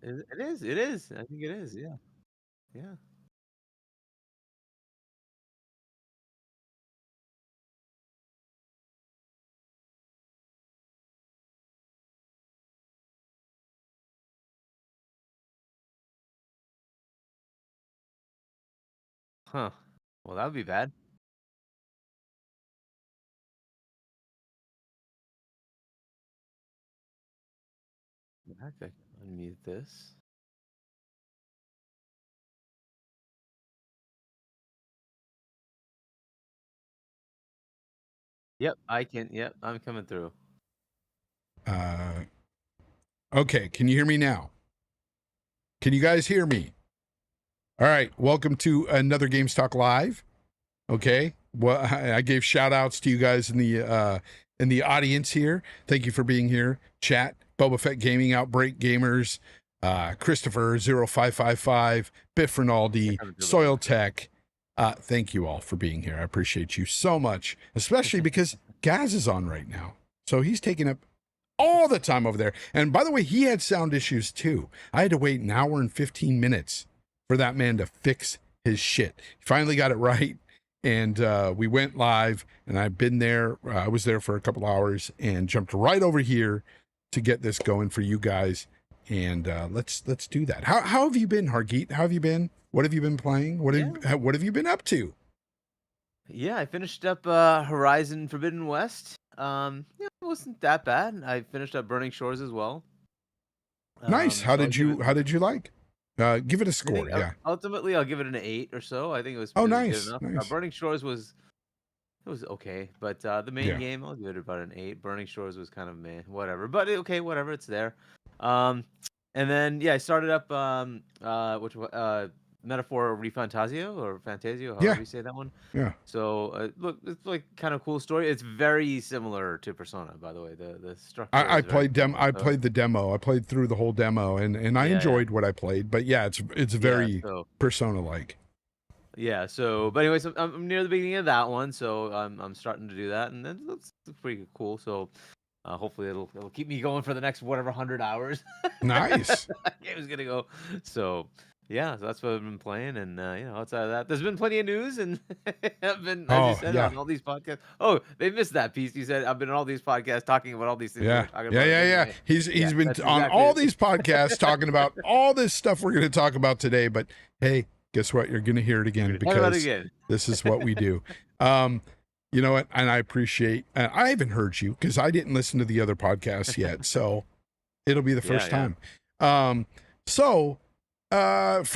It is. It is. I think it is. Yeah. Yeah. Huh. Well, that would be bad. I could unmute this. Yep, I can. Yep, I'm coming through. Okay, can you hear me now? Can you guys hear me? All right, welcome to another Games Talk Live. Okay, well, I gave shout outs to you guys in the audience here. Thank you for being here. Chat, Boba Fett Gaming, Outbreak Gamers, Christopher 0555, Biff Rinaldi, Soil Tech. Thank you all for being here. I appreciate you so much, especially because Gaz is on right now, so he's taking up all the time over there. And by the way, he had sound issues too. I had to wait an hour and 15 minutes for that man to fix his shit. He finally got it right. And we went live, and I've been there. I was there for a couple hours and jumped right over here to get this going for you guys. And let's do that. How have you been, Hargeet? How have you been? What have you been playing? What have you been up to? Yeah, I finished up Horizon Forbidden West. Yeah, it wasn't that bad. I finished up Burning Shores as well. Nice. How did you like? Give it a score. Yeah. Ultimately, I'll give it an 8 or so. I think it was. Nice. Good enough. Nice. Burning Shores was okay, but the main game, I'll give it about an 8. Burning Shores was kind of meh, whatever. But okay, whatever, it's there. And then I started up Metaphor Refantasio or Fantasio, however you say that one. Yeah. So look, it's like kind of cool story. It's very similar to Persona, by the way. The structure. I played the demo. I played through the whole demo, and I enjoyed what I played. But yeah, it's very Persona-like. Yeah. So, but anyways, I'm near the beginning of that one, so I'm starting to do that, and it looks pretty cool. So. Hopefully it'll keep me going for the next whatever 100 hours. Nice. That game is gonna go. So yeah, so that's what I've been playing, and outside of that, there's been plenty of news, and I've been, as you said, on all these podcasts. Oh, they missed that piece. You said I've been on all these podcasts talking about all these things. Yeah. He's been on all these podcasts talking about all this stuff we're going to talk about today. But hey, guess what? You're going to hear it again because this is what we do. You know what? And I appreciate. I haven't heard you because I didn't listen to the other podcasts yet, so it'll be the first time. For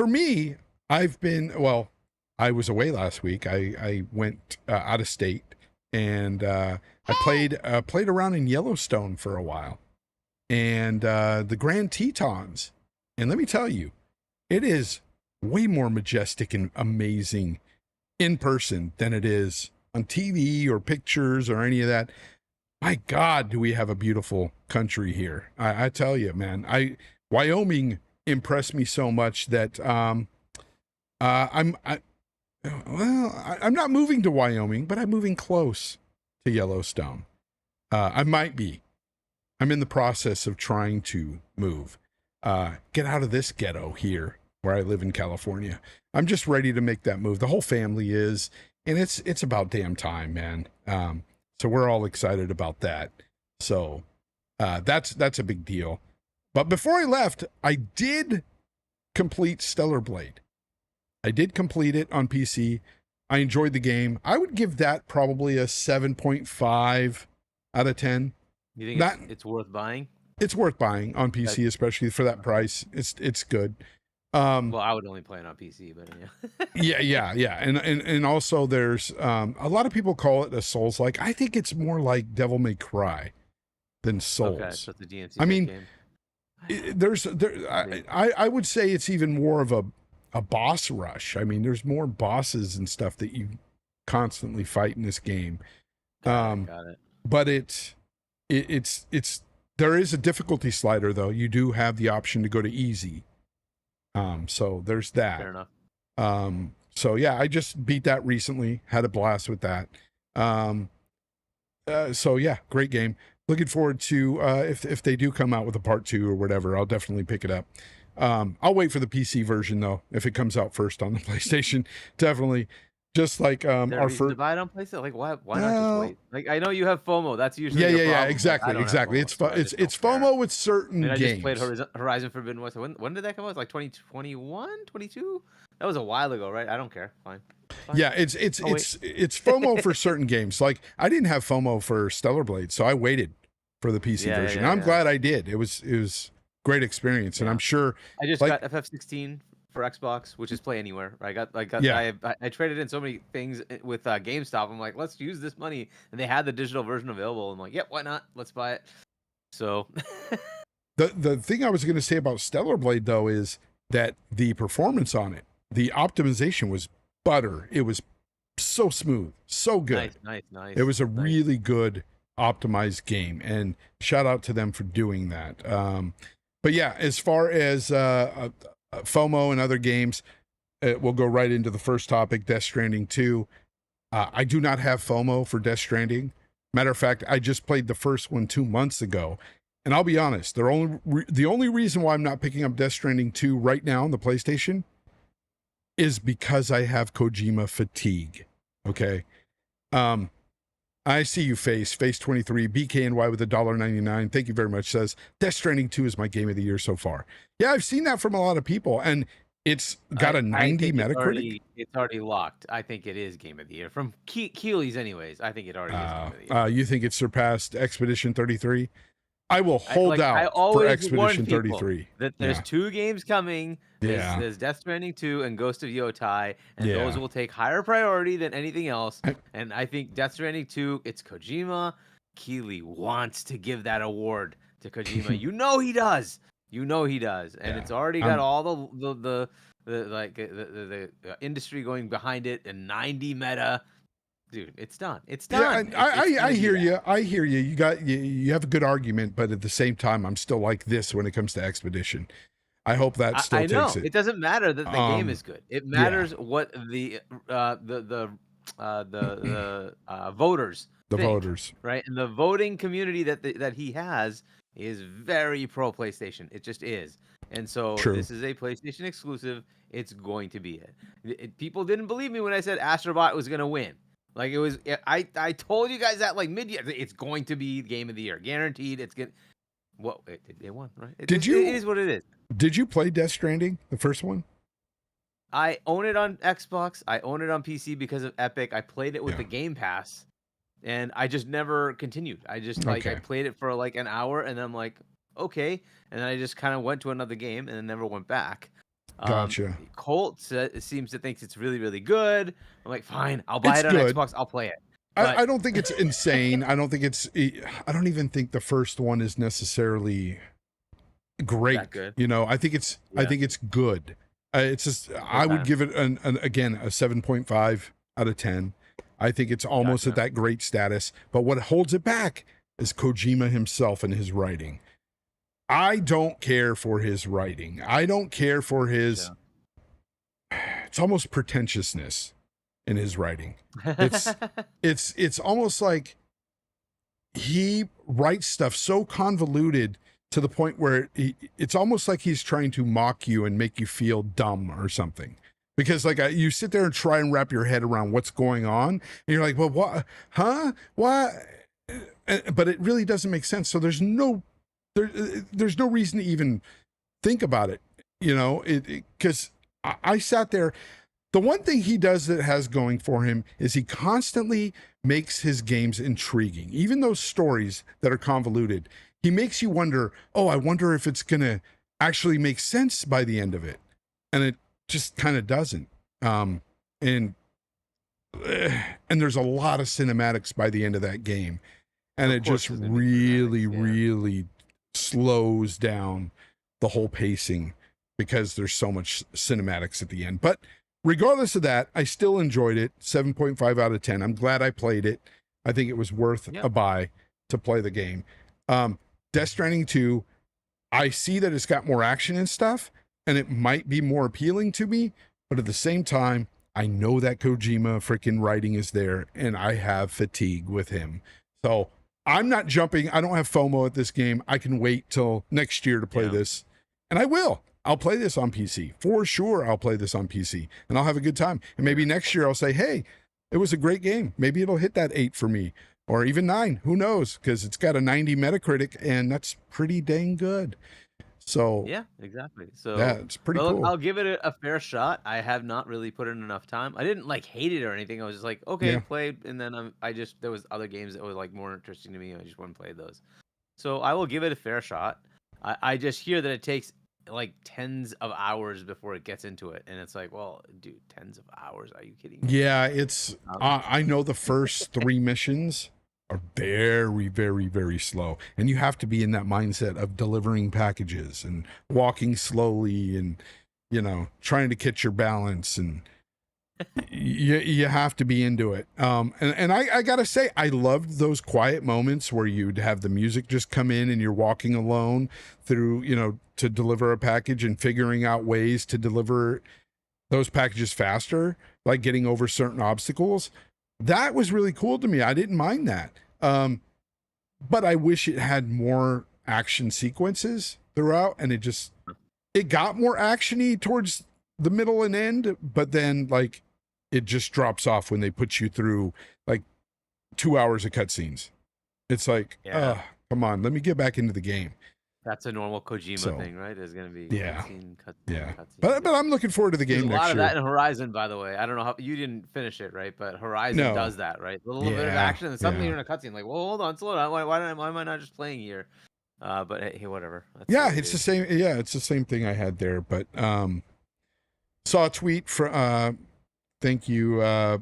me, I was away last week. I went out of state, and I played around in Yellowstone for a while, and the Grand Tetons. And let me tell you, it is way more majestic and amazing in person than it is on TV or pictures or any of that. My God, do we have a beautiful country here. I tell you, man, Wyoming impressed me so much that I'm not moving to Wyoming, but I'm moving close to Yellowstone. I might be. I'm in the process of trying to move, get out of this ghetto here where I live in California. I'm just ready to make that move. The whole family is, and it's about damn time, man. So we're all excited about that. So that's a big deal. But before I left, I did complete Stellar Blade. I did complete it on PC. I enjoyed the game. I would give that probably a 7.5 out of 10. You think it's worth buying? It's worth buying on PC, especially for that price. It's good. Well, I would only play it on PC, but yeah. And also there's a lot of people call it a Souls-like. I think it's more like Devil May Cry than Souls. Okay, so the DMC I mean, game. I would say it's even more of a boss rush. I mean, there's more bosses and stuff that you constantly fight in this game. Got it. But it's there is a difficulty slider though. You do have the option to go to easy. So there's that. Fair enough. So yeah, I just beat that recently. Had a blast with that. So yeah, great game. Looking forward to if they do come out with a part 2 or whatever, I'll definitely pick it up. I'll wait for the PC version though if it comes out first on the PlayStation. Definitely. Just like Is there a our reason to first. buy it on PlayStation? Like, why not just wait? Like, I know you have FOMO. That's usually Yeah, your yeah, yeah. problem. Like, I Exactly, don't have exactly. FOMO, so I just It's don't care. FOMO with I certain mean, I just played games. Horizon Forbidden West. When did that come out? It's like 2021, 22? That was a while ago, right? I don't care. Fine. Yeah, it's FOMO for certain games. Like I didn't have FOMO for Stellar Blade, so I waited for the PC version. I'm glad I did. It was great experience, and I'm sure I just got FF16 for Xbox, which is Play Anywhere. I traded in so many things with GameStop. I'm like, let's use this money, and they had the digital version available. I'm like, yep, why not? Let's buy it. So the thing I was going to say about Stellar Blade though is that the performance on it, the optimization was butter. It was so smooth, so good. Nice. It was a really good optimized game, and shout out to them for doing that. But yeah, as far as FOMO and other games, we'll go right into the first topic, Death Stranding 2. I do not have FOMO for Death Stranding. Matter of fact, I just played the first one 2 months ago. And I'll be honest, the only reason why I'm not picking up Death Stranding 2 right now on the PlayStation is because I have Kojima fatigue. Okay. I see you, Face 23, BKNY with $1.99. Thank you very much. Says Death Stranding 2 is my game of the year so far. Yeah, I've seen that from a lot of people, and it's got a 90 Metacritic. It's already locked. I think it is game of the year from Keely's, anyways. I think it already is game of the year. You think it surpassed Expedition 33? I will hold out for Expedition 33. That there's 2 games coming. There's Death Stranding 2 and Ghost of Yotai, and those will take higher priority than anything else. And I think Death Stranding 2, it's Kojima. Keely wants to give that award to Kojima. You know he does. And it's already got all the industry going behind it, and 90 meta. Dude, it's done. It's done. Yeah, I hear you. I hear you. You have a good argument, but at the same time, I'm still like this when it comes to Expedition. I hope that still takes it. It doesn't matter that the game is good. It matters what the voters think, voters, right? And the voting community that he has is very pro PlayStation. It just is. And so this is a PlayStation exclusive. It's going to be it. People didn't believe me when I said Astrobot was going to win. Like it was, I told you guys that like mid-year, it's going to be game of the year, guaranteed. It's good. Well, it won, right? It is what it is. Did you play Death Stranding, the first one? I own it on Xbox. I own it on PC because of Epic. I played it with the Game Pass, and I just never continued. I just I played it for like an hour, and then I'm like, okay, and then I just kind of went to another game, and then never went back. Gotcha. Colt seems to think it's really, really good. I'm like, fine, I'll buy it on Xbox. I'll play it. I don't think it's insane. I don't even think the first one is necessarily great. Good. You know, I think it's good. It's just I would give it again a 7.5 out of 10. I think it's almost at that great status. But what holds it back is Kojima himself and his writing. I don't care for his writing. I don't care for his it's almost pretentiousness in his writing. It's almost like he writes stuff so convoluted to the point where it's almost like he's trying to mock you and make you feel dumb or something. Because like you sit there and try and wrap your head around what's going on, and you're like, well, what? Huh? What? But it really doesn't make sense. So there's no reason to even think about it, you know, because I sat there. The one thing he does that has going for him is he constantly makes his games intriguing. Even those stories that are convoluted, he makes you wonder, oh, I wonder if it's going to actually make sense by the end of it. And it just kind of doesn't. And there's a lot of cinematics by the end of that game. And it just really slows down the whole pacing because there's so much cinematics at the end. But regardless of that, I still enjoyed it. 7.5 out of 10. I'm glad I played it. I think it was worth a buy to play the game. Death Stranding 2, I see that it's got more action and stuff, and it might be more appealing to me, but at the same time, I know that Kojima freaking writing is there, and I have fatigue with him. So I'm not jumping. I don't have FOMO at this game. I can wait till next year to play this, and I will. I'll play this on PC. For sure, I'll play this on PC, and I'll have a good time. And maybe next year I'll say, hey, it was a great game. Maybe it'll hit that 8 for me, or even 9. Who knows? Because it's got a 90 Metacritic, and that's pretty dang good. So yeah, exactly. So yeah, it's pretty cool. I'll give it a fair shot. I have not really put in enough time. I didn't like hate it or anything. I was just like, okay, Yeah. played, and then there was other games that were like more interesting to me. I just wouldn't play those. So I will give it a fair shot. I just hear that it takes like tens of hours before it gets into it, and it's like, well, dude, tens of hours? Are you kidding me? Yeah, it's. I know the first 3 missions are very, very, very slow, and you have to be in that mindset of delivering packages and walking slowly, and trying to catch your balance, and you have to be into it. And I gotta say, I loved those quiet moments where you'd have the music just come in and you're walking alone through, to deliver a package and figuring out ways to deliver those packages faster, like getting over certain obstacles. That was really cool to me. I didn't mind that. But I wish it had more action sequences throughout, and it got more actiony towards the middle and end, but then like it just drops off when they put you through like 2 hours of cutscenes. It's like, come on, let me get back into the game. That's a normal Kojima thing, right? It's gonna be cutscene. But I'm looking forward to the game next year. There's a lot of that in Horizon, by the way. I don't know how you didn't finish it, right? But Horizon does that, right? A little bit of action, and suddenly you're in a cutscene. Like, well, hold on, slow down. Why am I not just playing here? But hey, whatever. It's the same. Yeah, it's the same thing I had there. But saw a tweet from thank you,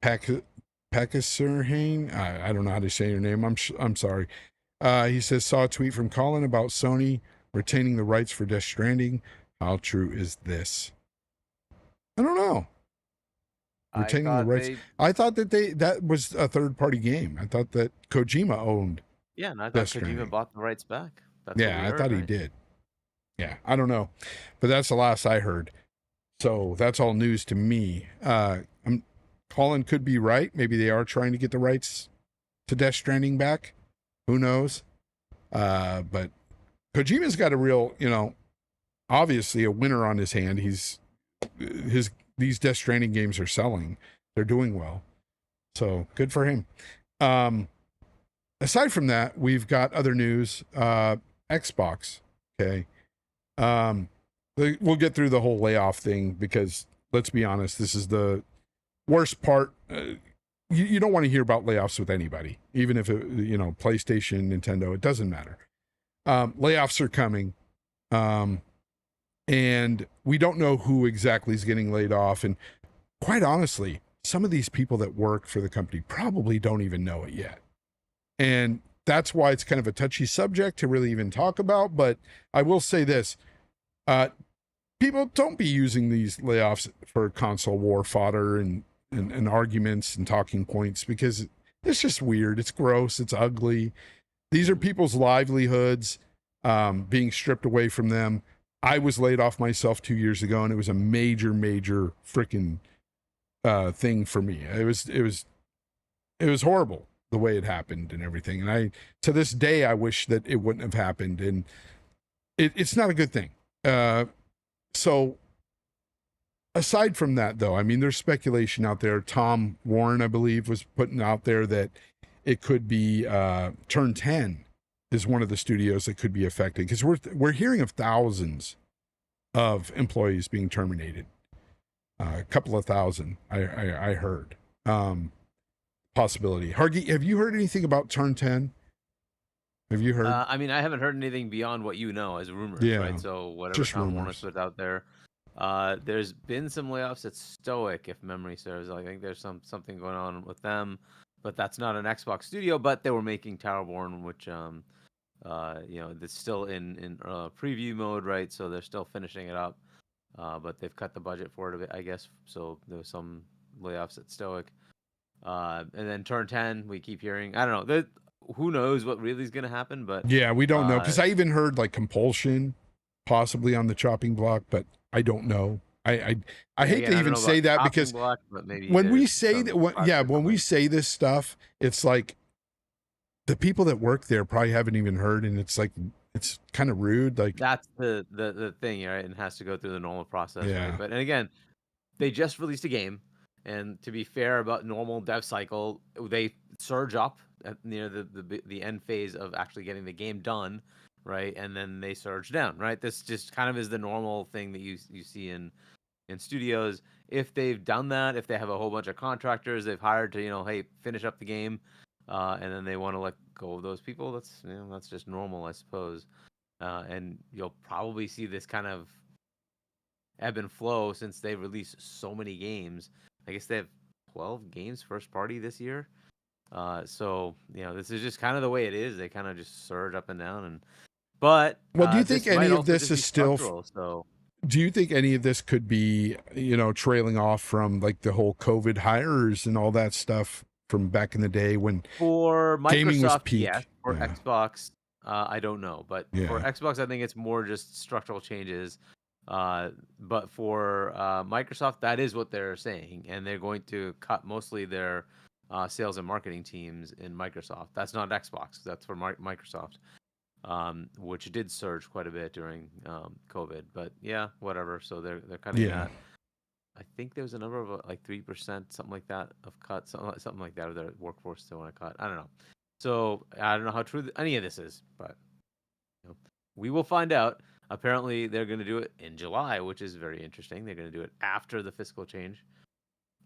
Pakisarhane. I don't know how to say your name. I'm sorry. He says, saw a tweet from Colin about Sony retaining the rights for Death Stranding. How true is this? I don't know. Retaining the rights. I thought that was a third-party game. I thought that Kojima owned. Yeah, and I thought Kojima bought the rights back. I thought he did. Yeah, I don't know. But that's the last I heard. So that's all news to me. Colin could be right. Maybe they are trying to get the rights to Death Stranding back. Who knows? But Kojima's got a real, obviously a winner on his hand. These Death Stranding games are selling. They're doing well. So good for him. Aside from that, we've got other news. Xbox. Okay. We'll get through the whole layoff thing because let's be honest, this is the worst part. You don't want to hear about layoffs with anybody, even if it, PlayStation, Nintendo, it doesn't matter. Layoffs are coming. And we don't know who exactly is getting laid off. And quite honestly, some of these people that work for the company probably don't even know it yet. And that's why it's kind of a touchy subject to really even talk about. But I will say this, people don't be using these layoffs for console war fodder and arguments and talking points, because it's just weird. It's gross. It's ugly. These are people's livelihoods being stripped away from them. I was laid off myself 2 years ago, and it was a major, major freaking thing for me. It was horrible the way it happened and everything. And to this day, I wish that it wouldn't have happened. And it's not a good thing. So aside from that, though, I mean, there's speculation out there. Tom Warren, I believe, was putting out there that it could be Turn 10 is one of the studios that could be affected, because we're hearing of thousands of employees being terminated. A couple of thousand, I heard. Possibility. Hargy, have you heard anything about Turn 10? Have you heard? I mean, I haven't heard anything beyond what you know as rumors, right? So whatever Tom Warner put out there. There's been some layoffs at Stoic, if memory serves. I think there's something going on with them, but that's not an Xbox studio. But they were making Towerborn, which it's still in preview mode, right? So they're still finishing it up, but they've cut the budget for it a bit, I guess. So there was some layoffs at Stoic, and then Turn 10. We keep hearing. I don't know. Who knows what really is going to happen? But yeah, we don't know, because I even heard like Compulsion possibly on the chopping block, but I don't know. I hate to even say that, because when we say that, when we say this stuff, it's like the people that work there probably haven't even heard, and it's like It's kind of rude. Like, That's the thing, right? And has to go through the normal process, right? yeah, But and again, they just released a game, and to be fair about normal dev cycle, they surge up at near the end phase of actually getting the game done, right? And then they surge down, right? This just kind of is the normal thing that you see in studios. If they've done that, if they have a whole bunch of contractors they've hired to, hey, finish up the game, and then they want to let go of those people, that's just normal, I suppose. And you'll probably see this kind of ebb and flow since they release so many games. I guess they have 12 games first party this year. So this is just kind of the way it is. They kind of just surge up and down, but well, do you think this might any of also this just is be still structural. So do you think any of this could be, trailing off from like the whole COVID hires and all that stuff from back in the day when for gaming was Microsoft, yes. peak? For Yeah. Xbox, I don't know, but for Yeah. Xbox, I think it's more just structural changes. But for Microsoft, that is what they're saying, and they're going to cut mostly their sales and marketing teams in Microsoft. That's not Xbox. That's for Microsoft, which did surge quite a bit during COVID. But yeah, whatever. So they're cutting Yeah. that. I think there was a number of like 3%, something like that, of cuts, something like that, of their workforce they want to cut. I don't know. So I don't know how true any of this is, but we will find out. Apparently, they're going to do it in July, which is very interesting. They're going to do it after the fiscal change.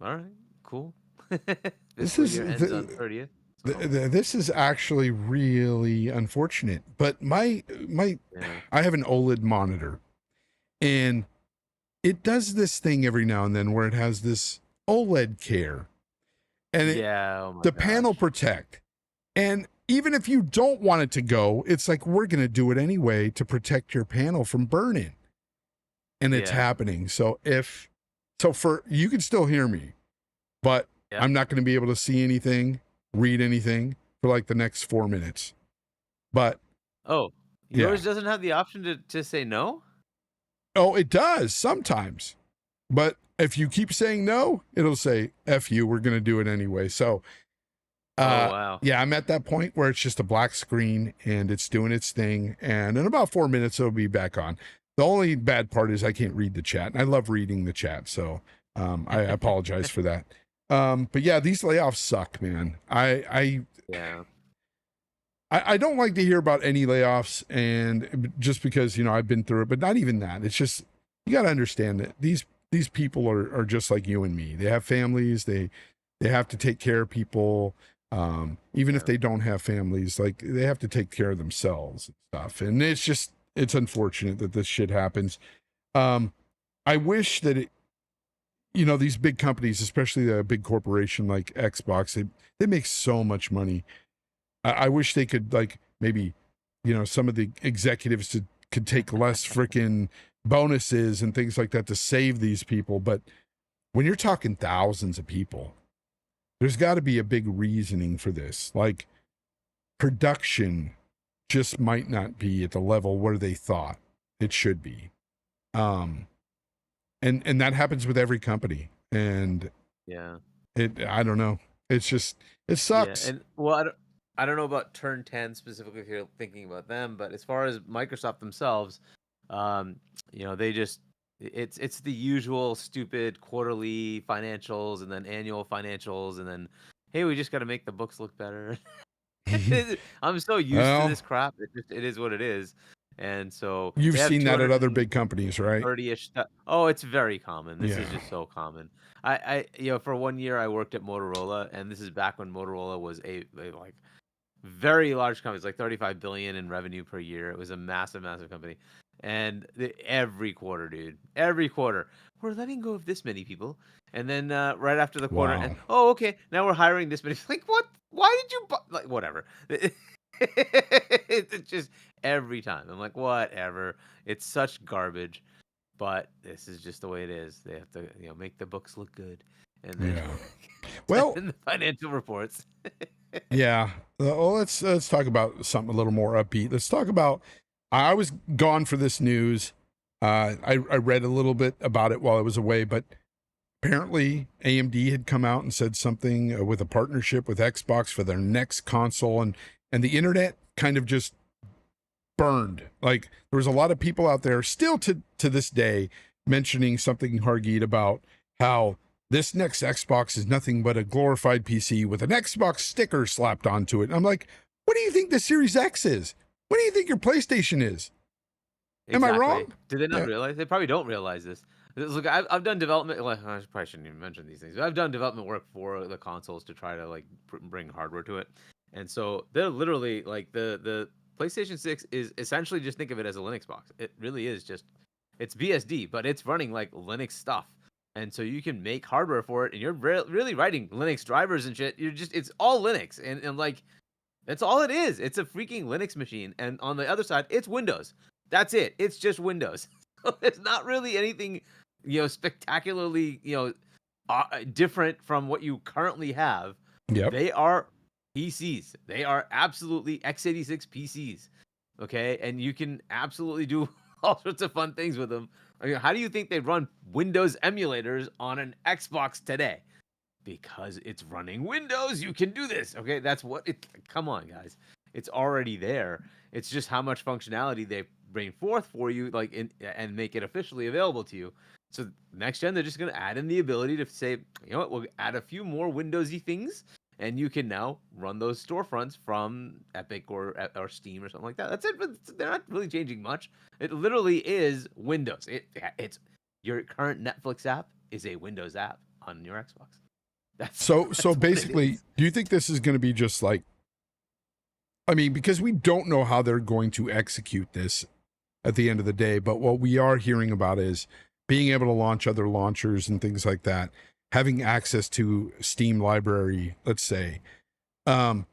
All right, cool. This Fiscal is year ends on 30th. So, this is actually really unfortunate. But my yeah. I have an OLED monitor, and it does this thing every now and then where it has this OLED care, and Yeah. Oh my the panel gosh. protect. And even if you don't want it to go, it's like, we're going to do it anyway to protect your panel from burning. And it's Yeah. happening. So you can still hear me, but Yeah. I'm not going to be able to see anything, read anything for like the next 4 minutes. But Oh, yeah. yours doesn't have the option to say no? Oh, it does sometimes. But if you keep saying no, it'll say, F you, we're going to do it anyway. So Oh, wow. yeah, I'm at that point where it's just a black screen and it's doing its thing. And in about 4 minutes, it'll be back on. The only bad part is I can't read the chat. And I love reading the chat. So I apologize for that. But yeah, these layoffs suck, man. Yeah. I don't like to hear about any layoffs, and just because, I've been through it, but not even that. It's just, you got to understand that these people are just like you and me. They have families. They have to take care of people. Even if they don't have families, like, they have to take care of themselves and stuff. And it's unfortunate that this shit happens. I wish that these big companies, especially a big corporation like Xbox, they make so much money. I wish they could, like, maybe, some of the executives could take less freaking bonuses and things like that to save these people. But when you're talking thousands of people, there's got to be a big reasoning for this. Like, production just might not be at the level where they thought it should be. And that happens with every company. And Yeah. I don't know. It's just, it sucks. Yeah. And well, I don't know about Turn 10 specifically if you're thinking about them, but as far as Microsoft themselves, they just it's the usual stupid quarterly financials and then annual financials and then, hey, we just got to make the books look better. I'm so used to this crap. It is what it is. And so you've they have seen that at other big companies, right? 30-ish. Oh, it's very common. This is Yeah. just so common. I for 1 year I worked at Motorola, and this is back when Motorola was a like very large company. It's like 35 billion in revenue per year. It was a massive, massive company. And every quarter, dude, every quarter, we're letting go of this many people. And then right after the quarter, and Wow. okay, now we're hiring this many. Like, what? Why did you like whatever? It's just every time. I'm like, whatever. It's such garbage. But this is just the way it is. They have to, make the books look good, and then well, in the financial reports. Yeah. Well, let's talk about something a little more upbeat. Let's talk about. I was gone for this news. I read a little bit about it while I was away, but apparently AMD had come out and said something with a partnership with Xbox for their next console, and the internet kind of just burned. Like there was a lot of people out there still to this day mentioning something, Hargeet, about how this next Xbox is nothing but a glorified PC with an Xbox sticker slapped onto it. And I'm like, what do you think the Series X is? What do you think your PlayStation is? Am I wrong? Do they not realize? They probably don't realize this. Look, I've done development. Well, I probably shouldn't even mention these things. But I've done development work for the consoles to try to like bring hardware to it, and so they're literally like the PlayStation 6 is essentially, just think of it as a Linux box. It really is just, it's BSD, but it's running like Linux stuff, and so you can make hardware for it, and you're really writing Linux drivers and shit. It's all Linux, and like that's all it is. It's a freaking Linux machine, and on the other side, it's Windows. That's it. It's just Windows. So it's not really anything, spectacularly, different from what you currently have. Yep. They are PCs. They are absolutely x86 PCs. Okay, and you can absolutely do all sorts of fun things with them. I mean, how do you think they run Windows emulators on an Xbox today? Because it's running Windows, you can do this. Okay, that's what it. Come on, guys. It's already there. It's just how much functionality they bring forth for you, and make it officially available to you. So next gen, they're just going to add in the ability to say, you know what, we'll add a few more Windowsy things, and you can now run those storefronts from Epic or Steam or something like that. That's it. They're not really changing much. It literally is Windows. It's your current Netflix app is a Windows app on your Xbox. So basically, do you think this is going to be just like, I mean, because we don't know how they're going to execute this at the end of the day, but what we are hearing about is being able to launch other launchers and things like that, having access to Steam library, let's say. Do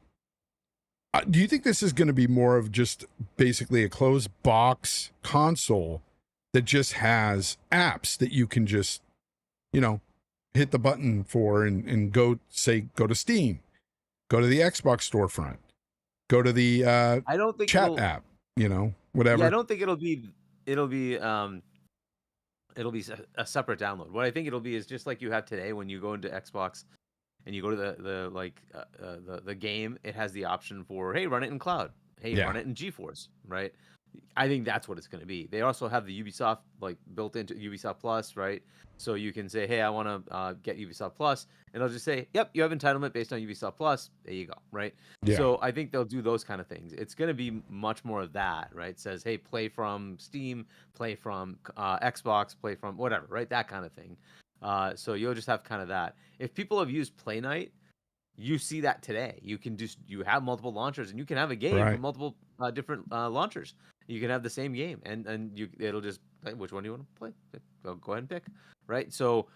you think this is going to be more of just basically a closed box console that just has apps that you can just, hit the button for and go to Steam, go to the Xbox storefront, go to the I don't think chat app, whatever. Yeah, I don't think it'll be a separate download. What I think it'll be is just like you have today when you go into Xbox and you go to the game, it has the option for, hey, run it in cloud. Hey, run it in GeForce, right? I think that's what it's going to be. They also have the Ubisoft built into Ubisoft Plus, right? So you can say, hey, I want to get Ubisoft Plus, and it'll just say, yep, you have entitlement based on Ubisoft Plus. There you go, right? Yeah. So I think they'll do those kind of things. It's going to be much more of that, right? It says, hey, play from Steam, play from Xbox, play from whatever, right? That kind of thing. So you'll just have kind of that. If people have used Play Night, you see that today. You have multiple launchers, and you can have a game from multiple different launchers. You can have the same game, and it'll just, which one do you want to play? Go ahead and pick, right? So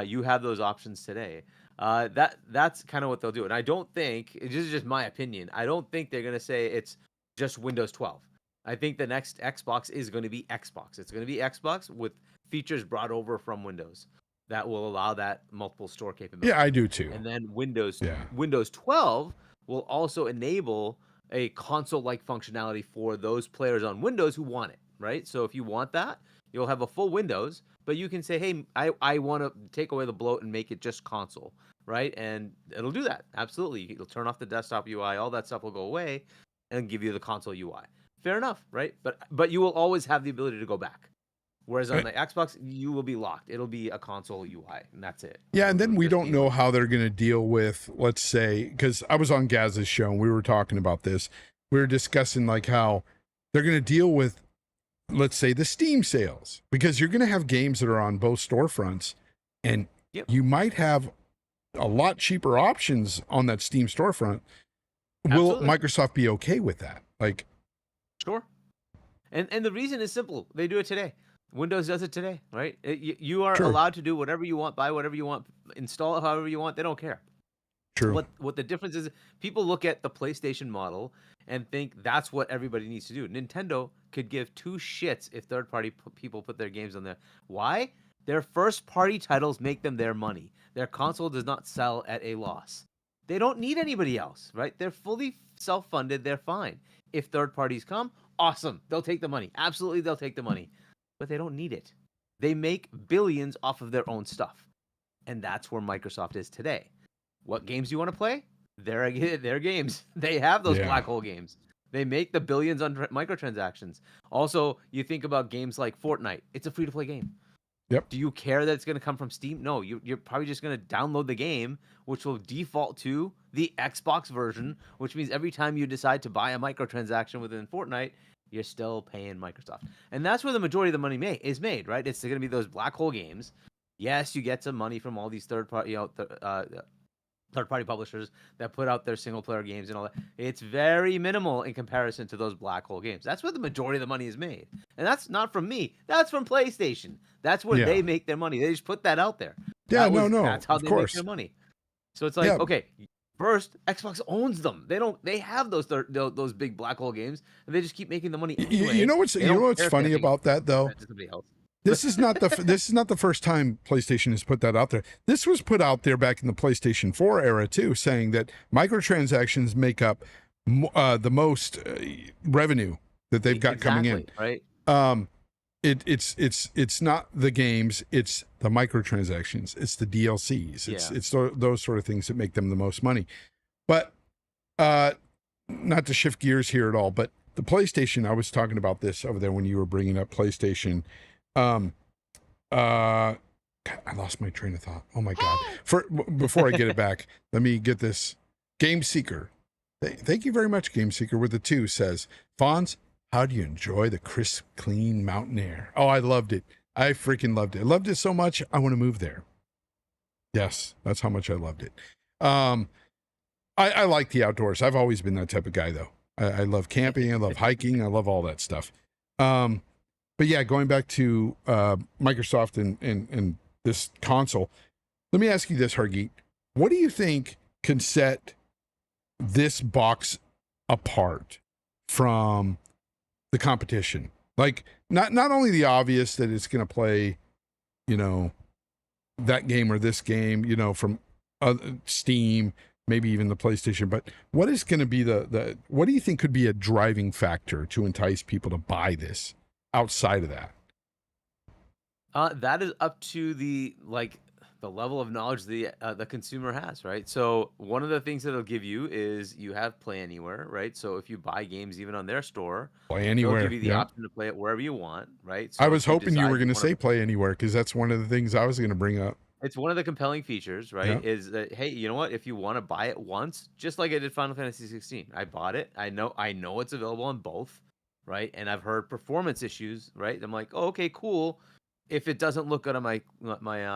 you have those options today. That's kind of what they'll do. And I don't think, this is just my opinion, I don't think they're going to say it's just Windows 12. I think the next Xbox is going to be Xbox. It's going to be Xbox with features brought over from Windows that will allow that multiple store capability. Yeah, I do too. And then Windows 12 will also enable a console-like functionality for those players on Windows who want it, right? So if you want that, you'll have a full Windows, but you can say, hey, I want to take away the bloat and make it just console, right? And it'll do that. Absolutely. It'll turn off the desktop UI. All that stuff will go away and give you the console UI. Fair enough, right? But you will always have the ability to go back. Whereas on the Xbox, you will be locked. It'll be a console UI, and that's it. Yeah, and then we don't know how they're going to deal with, let's say, because I was on Gaz's show, and we were talking about this. We were discussing how they're going to deal with, let's say, the Steam sales. Because you're going to have games that are on both storefronts, and you might have a lot cheaper options on that Steam storefront. Will Microsoft be okay with that? Sure. And the reason is simple. They do it today. Windows does it today, right? You are allowed to do whatever you want, buy whatever you want, install it however you want. They don't care. True. What the difference is, people look at the PlayStation model and think that's what everybody needs to do. Nintendo could give two shits if third-party people put their games on there. Why? Their first-party titles make them their money. Their console does not sell at a loss. They don't need anybody else, right? They're fully self-funded. They're fine. If third parties come, awesome. They'll take the money. Absolutely, they'll take the money. But they don't need it. They make billions off of their own stuff. And that's where Microsoft is today. What games do you want to play? They're games. They have those black hole games. They make the billions on microtransactions. Also, you think about games like Fortnite. It's a free-to-play game. Yep. Do you care that it's going to come from Steam? No, you're probably just going to download the game, which will default to the Xbox version, which means every time you decide to buy a microtransaction within Fortnite, you're still paying Microsoft. And that's where the majority of the money is made, right? It's going to be those black hole games. Yes, you get some money from all these third-party publishers that put out their single-player games and all that. It's very minimal in comparison to those black hole games. That's where the majority of the money is made. And that's not from me. That's from PlayStation. That's where they make their money. They just put that out there. Yeah, That's how they make their money. So it's like, okay, first, Xbox owns them. They have those big black hole games, and they just keep making the money anyway. You know what's funny about that, though? This is not the first time PlayStation has put that out there. This was put out there back in the PlayStation 4 era too, saying that microtransactions make up the most revenue that they've got coming in. Right. It's not the games, it's the microtransactions, it's the DLCs, it's those sort of things that make them the most money. But not to shift gears here at all, but the PlayStation, I was talking about this over there when you were bringing up PlayStation. God, I lost my train of thought. Oh my God. Before I get it back, let me get this. Game Seeker. Thank you very much, Game Seeker with the 2 says, Fonz, how do you enjoy the crisp, clean mountain air? Oh, I loved it. I freaking loved it. I loved it so much, I want to move there. Yes, that's how much I loved it. I like the outdoors. I've always been that type of guy, though. I love camping. I love hiking. I love all that stuff. But yeah, going back to Microsoft and this console, let me ask you this, Hargeet. What do you think can set this box apart from the competition? Like, not only the obvious that it's going to play, that game or this game, from Steam, maybe even the PlayStation, but what is going to be what do you think could be a driving factor to entice people to buy this? Outside of that, that is up to the level of knowledge the consumer has, right? So one of the things that it'll give you is you have Play Anywhere, right? So if you buy games even on their store, Play Anywhere, they'll give you the option to play it wherever you want, right? So I was hoping you were going to say Play Anywhere because that's one of the things I was going to bring up. It's one of the compelling features, right? Yeah. Is that, hey, you know what? If you want to buy it once, just like I did Final Fantasy 16, I bought it. I know it's available on both. Right, and I've heard performance issues. Right, I'm like, oh, okay, cool. If it doesn't look good on my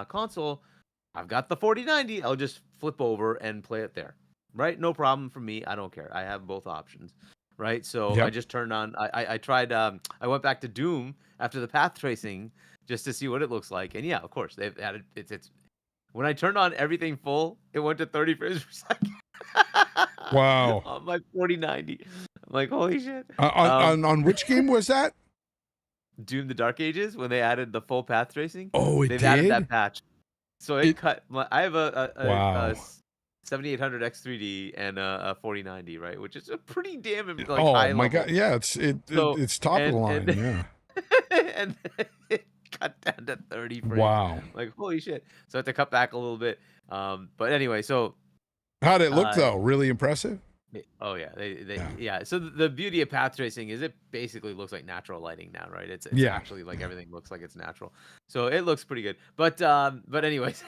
console, I've got the 4090. I'll just flip over and play it there. Right, no problem for me. I don't care. I have both options. Right, so I just turned on. I tried. I went back to Doom after the path tracing just to see what it looks like, and yeah, of course they've added. It's when I turned on everything full, it went to 30 frames per second. Wow. On my 4090. I'm like, holy shit. On which game was that? Doom the Dark Ages, when they added the full path tracing. Oh, They've added that patch. So it cut. I have a 7800 X3D and a 4090, right? Which is a pretty damn high my level. God. Yeah, it's top of the line. Yeah. And it cut down to 30 frames. Wow. Like, holy shit. So I had to cut back a little bit. But anyway, so how'd it look though? Really impressive? Oh yeah, So the beauty of path tracing is it basically looks like natural lighting now, right? It's actually like everything looks like it's natural, so it looks pretty good. But anyways,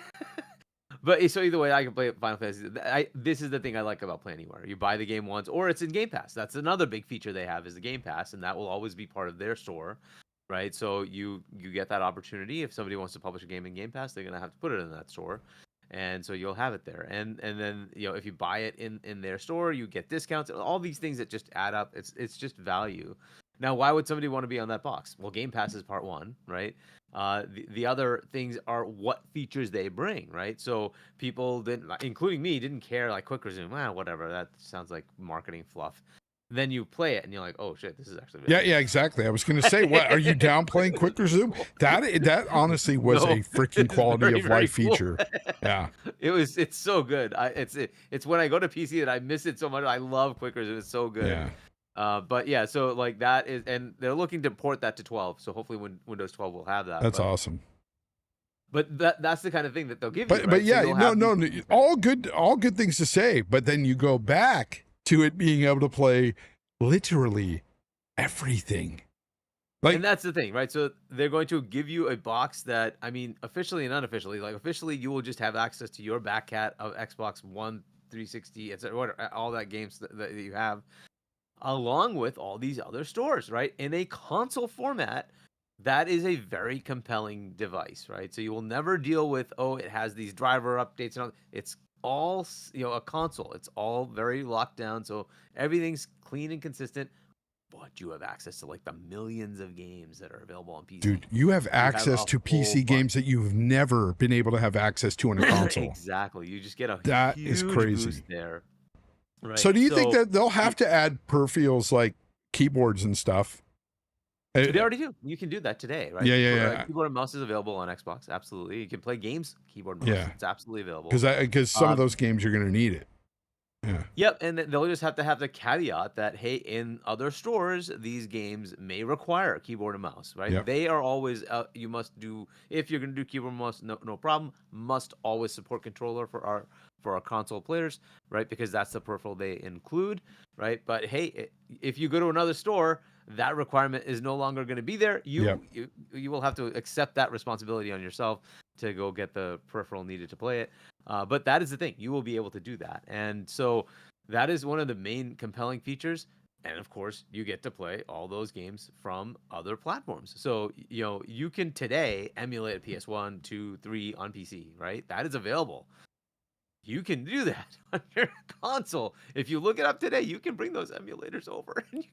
so either way, I can play Final Fantasy. This is the thing I like about Play Anywhere. You buy the game once, or it's in Game Pass. That's another big feature they have is the Game Pass, and that will always be part of their store, right? So you get that opportunity. If somebody wants to publish a game in Game Pass, they're gonna have to put it in that store. And so you'll have it there, and then if you buy it in their store, you get discounts. All these things that just add up. It's just value. Now, why would somebody want to be on that box? Well, Game Pass is part one, right? The other things are what features they bring, right? So people didn't, including me, didn't care like quick resume. Whatever. That sounds like marketing fluff. Then you play it and you're like, oh shit, this is actually yeah, exactly. I was going to say, what are you downplaying quick resume? That honestly was a freaking quality of life feature. Yeah, it's so good. It's when I go to PC that I miss it so much. I love quick resume. It's so good. Yeah. But yeah, so like that is, and they're looking to port that to 12. So hopefully when Windows 12 will have that. That's awesome. But that's the kind of thing that they'll give you. Right? But yeah, no, all good things to say. But then you go back to it being able to play literally everything. Like, And that's the thing, right? So they're going to give you a box that, I mean, officially and unofficially, like officially, you will just have access to your back cat of Xbox One, 360, etc., whatever, all that games that you have, along with all these other stores, right? In a console format, that is a very compelling device, right? So you will never deal with, oh, it has these driver updates and all. It's all, a console. It's all very locked down, so everything's clean and consistent. But you have access to like the millions of games that are available on PC. dude, you have access a to whole PC games that you've never been able to have access to on a console. Exactly. You just get a That huge is crazy. boost there. Right. So do you think that they'll have to add peripherals like keyboards and stuff? They already do. You can do that today, right? Yeah. Keyboard and mouse is available on Xbox. Absolutely. You can play games, keyboard and mouse. Yeah. It's absolutely available. Because some of those games you're going to need it. Yeah. Yep, and they'll just have to have the caveat that, hey, in other stores, these games may require keyboard and mouse, right? Yep. They are always, you must do, if you're going to do keyboard and mouse, no problem, must always support controller for our console players, right? Because that's the peripheral they include, right? But hey, if you go to another store, that requirement is no longer going to be there. You will have to accept that responsibility on yourself to go get the peripheral needed to play it. But that is the thing. You will be able to do that. And so that is one of the main compelling features. And of course, you get to play all those games from other platforms. So, you can today emulate a PS1, 2, 3 on PC, right? That is available. You can do that on your console. If you look it up today, you can bring those emulators over and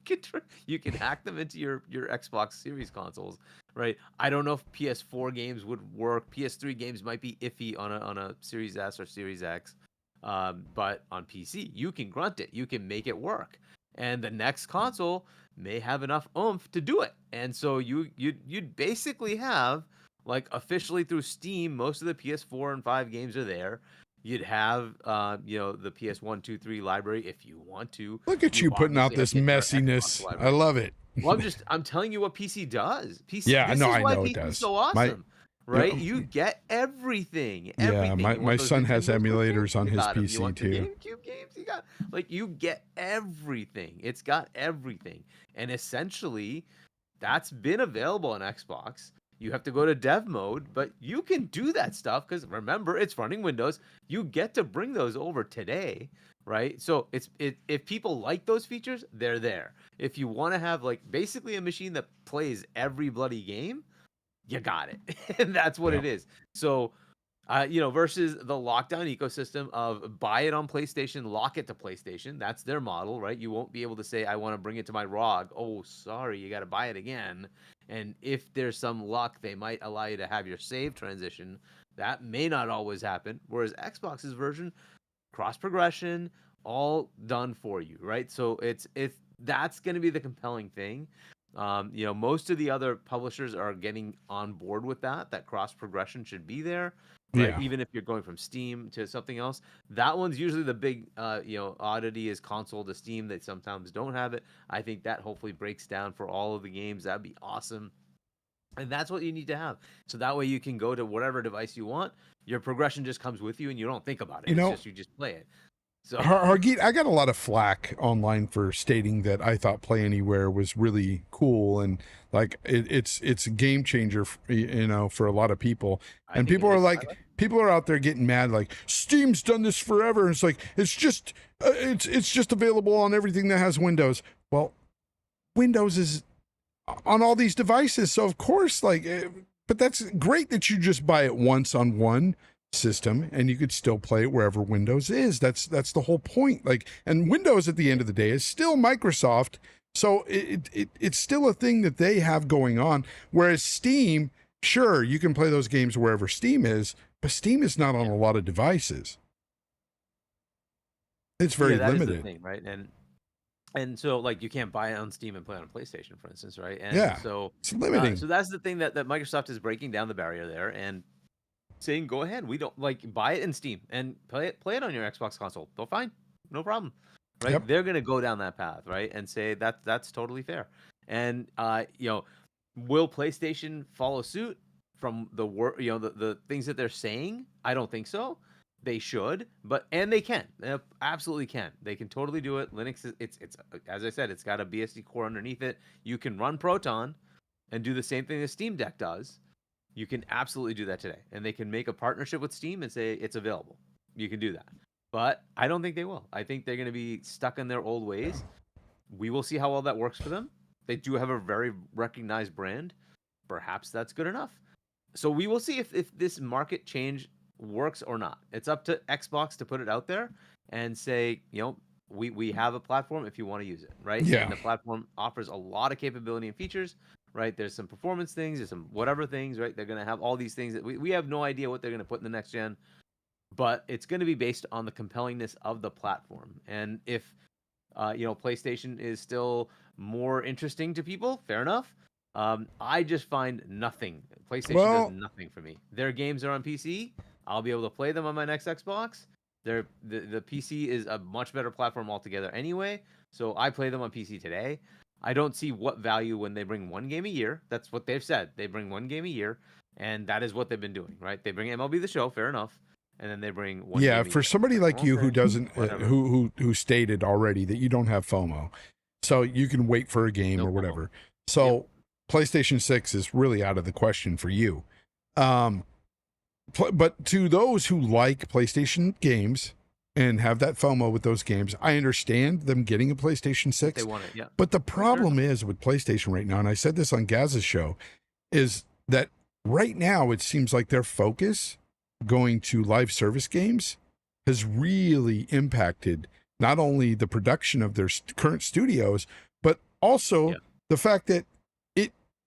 you can hack them into your Xbox Series consoles, right? I don't know if PS4 games would work. PS3 games might be iffy on a Series S or Series X, but on PC you can grunt it. You can make it work, and the next console may have enough oomph to do it. And so you'd basically have, like, officially through Steam, most of the PS4 and 5 games are there. You'd have, the PS1, 2, 3 library if you want to. Look at you putting out this messiness. I love it. Well, I'm telling you what PC does. PC. Yeah, I know PC it does. Is so awesome, right? You get everything. Yeah, my son has emulators on his PC you want too. The GameCube games, you get everything. It's got everything, and essentially, that's been available on Xbox. You have to go to dev mode, but you can do that stuff because remember, it's running Windows. You get to bring those over today, right? So if people like those features, they're there. If you want to have like basically a machine that plays every bloody game, you got it. And that's what it is. So, versus the lockdown ecosystem of buy it on PlayStation, lock it to PlayStation. That's their model, right? You won't be able to say, I want to bring it to my ROG. Oh, sorry, you got to buy it again. And if there's some luck, they might allow you to have your save transition. That may not always happen. Whereas Xbox's version, cross progression, all done for you, right? So that's going to be the compelling thing. Most of the other publishers are getting on board with that cross progression should be there. Right? Yeah. Even if you're going from Steam to something else, that one's usually the big, oddity is console to Steam. They sometimes don't have it. I think that hopefully breaks down for all of the games. That'd be awesome. And that's what you need to have. So that way you can go to whatever device you want. Your progression just comes with you and you don't think about it. You just play it. So Hargeet, I got a lot of flack online for stating that I thought Play Anywhere was really cool and like it's a game changer, for a lot of people. And people are like, people are out there getting mad, like Steam's done this forever. And it's like it's just available on everything that has Windows. Well, Windows is on all these devices, so of course, but that's great that you just buy it once on one system and you could still play it wherever Windows is. That's the whole point. And Windows at the end of the day is still Microsoft, so it's still a thing that they have going on. Whereas Steam, sure, you can play those games wherever Steam is, but Steam is not on a lot of devices. It's very limited. Is the thing, right? And so, you can't buy it on Steam and play it on PlayStation, for instance, right? And so it's limiting. So that's the thing that Microsoft is breaking down the barrier there and saying, go ahead, we don't buy it in Steam and play it on your Xbox console. Well, fine, no problem, right? Yep. They're gonna go down that path, right, and say that's totally fair. And will PlayStation follow suit from the things that they're saying? I don't think so. They should, and they can. They absolutely can. They can totally do it. Linux is it's as I said, it's got a BSD core underneath it. You can run Proton and do the same thing as Steam Deck does. You can absolutely do that today, and they can make a partnership with Steam and say it's available. You can do that, but I don't think they will. I think they're going to be stuck in their old ways. We will see how well that works for them. They do have a very recognized brand. Perhaps that's good enough. So we will see if this market change works or not. It's up to Xbox to put it out there and say, we have a platform if you want to use it, right? Yeah. And the platform offers a lot of capability and features, right? There's some performance things, there's some whatever things, right? They're going to have all these things that we have no idea what they're going to put in the next gen, but it's going to be based on the compellingness of the platform. And if PlayStation is still more interesting to people, fair enough. I just find nothing. PlayStation does nothing for me. Their games are on PC. I'll be able to play them on my next Xbox. The PC is a much better platform altogether anyway, so I play them on PC today. I don't see what value when they bring one game a year. That's what they've said. They bring one game a year, and that is what they've been doing, right? They bring MLB The Show, fair enough, and then they bring one. Yeah, game for a year. somebody like you who doesn't, who stated already that you don't have FOMO, so you can wait for a game or whatever. So PlayStation 6 is really out of the question for you. But to those who like PlayStation games and have that FOMO with those games, I understand them getting a PlayStation 6. They want it, yeah. But the problem is with PlayStation right now, and I said this on Gaz's show, is that right now it seems like their focus going to live service games has really impacted not only the production of their current studios, but also the fact that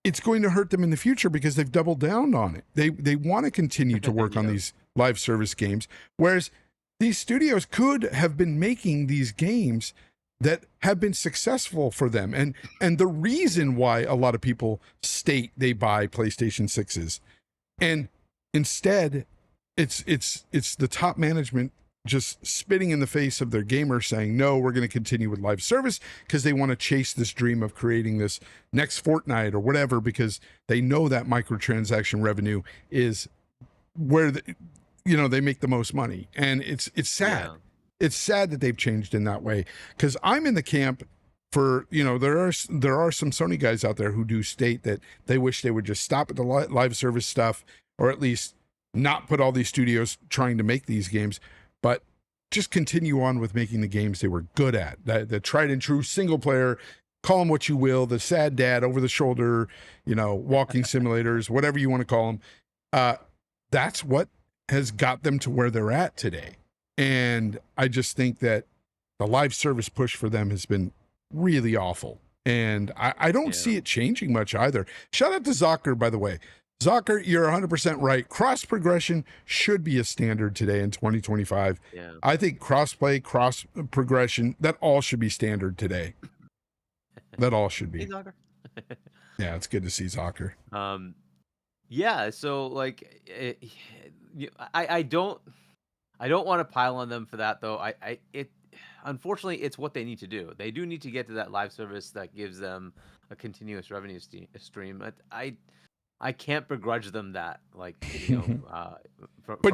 it's going to hurt them in the future because they've doubled down on it. They want to continue to work on these live service games, whereas these studios could have been making these games that have been successful for them. And the reason why a lot of people state they buy PlayStation 6s, and instead it's the top management just spitting in the face of their gamers saying, no, we're going to continue with live service because they want to chase this dream of creating this next Fortnite or whatever, because they know that microtransaction revenue is where they make the most money. And it's sad. Yeah. It's sad that they've changed in that way, because I'm in the camp for, there are some Sony guys out there who do state that they wish they would just stop at the live service stuff, or at least not put all these studios trying to make these games, but just continue on with making the games they were good at. The tried and true single player, call them what you will, the sad dad, over the shoulder, walking simulators, whatever you want to call them. That's what has got them to where they're at today. And I just think that the live service push for them has been really awful. And I don't see it changing much either. Shout out to Zocker, by the way. Zocker, you're 100% right. Cross progression should be a standard today in 2025. Yeah. I think cross-play, cross progression, that all should be standard today. That all should be. Hey, Zocker. Yeah, it's good to see Zocker. Yeah, so I don't want to pile on them for that, though. Unfortunately, it's what they need to do. They do need to get to that live service that gives them a continuous revenue stream. I can't begrudge them that, but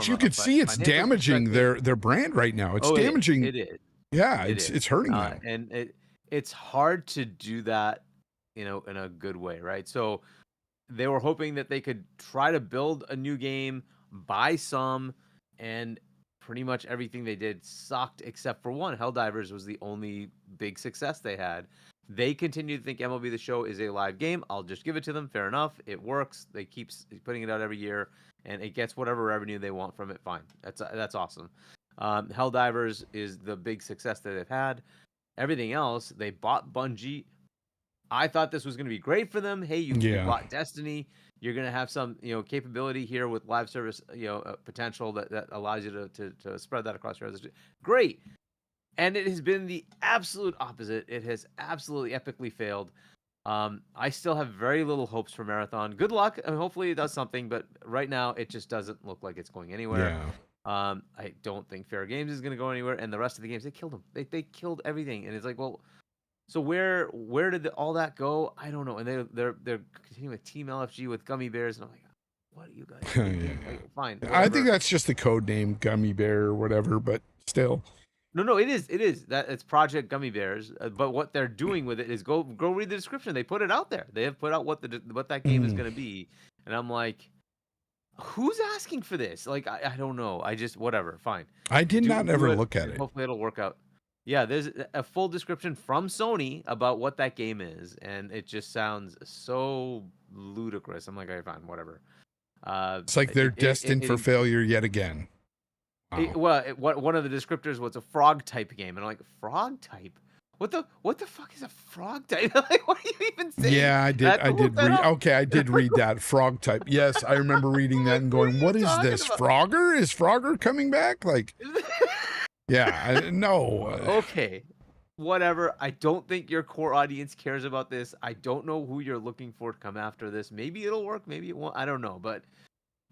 you could see it's damaging their brand right now. It's damaging. It is. Yeah, it's hurting them. And it's hard to do that, in a good way, right? So they were hoping that they could try to build a new game, buy some, and pretty much everything they did sucked except for one. Helldivers was the only big success they had. They continue to think MLB The Show is a live game. I'll just give it to them. Fair enough. It works. They keep putting it out every year, and it gets whatever revenue they want from it. Fine. That's awesome. Helldivers is the big success that they've had. Everything else, they bought Bungie. I thought this was going to be great for them. Hey, you bought Destiny. You're going to have some, capability here with live service, potential that allows you to spread that across your others. Great. And it has been the absolute opposite. It has absolutely epically failed. I still have very little hopes for Marathon. Good luck. I mean, hopefully it does something, but right now it just doesn't look like it's going anywhere. Yeah. I don't think Fair Games is going to go anywhere. And the rest of the games, they killed them. They killed everything. And it's like, well, so where did all that go? I don't know. And they're continuing with Team LFG with Gummy Bears, and I'm like, what are you guys thinking? Yeah. Like, fine, I whatever. think that's just the code name, Gummy Bear or whatever, but still. No, it is that it's Project Gummy Bears. But what they're doing with it is go read the description. They put it out there. They have put out what that game is going to be, and I'm like, who's asking for this? Like, I don't know. I just whatever. Fine. I did not do ever it, look at it. Hopefully it'll work out. Yeah, there's a full description from Sony about what that game is, and it just sounds so ludicrous. I'm like, all right, fine, whatever. It's like they're destined for failure yet again. Wow. One of the descriptors was a frog type game, and I'm like, frog type? What the fuck is a frog type? Like, what are you even saying? Yeah, I did read. Okay, I did read that frog type. Yes, I remember reading that and going, "What is this? Frogger? Is Frogger coming back?" Like, yeah, no. Okay, whatever. I don't think your core audience cares about this. I don't know who you're looking for to come after this. Maybe it'll work. Maybe it won't. I don't know, but.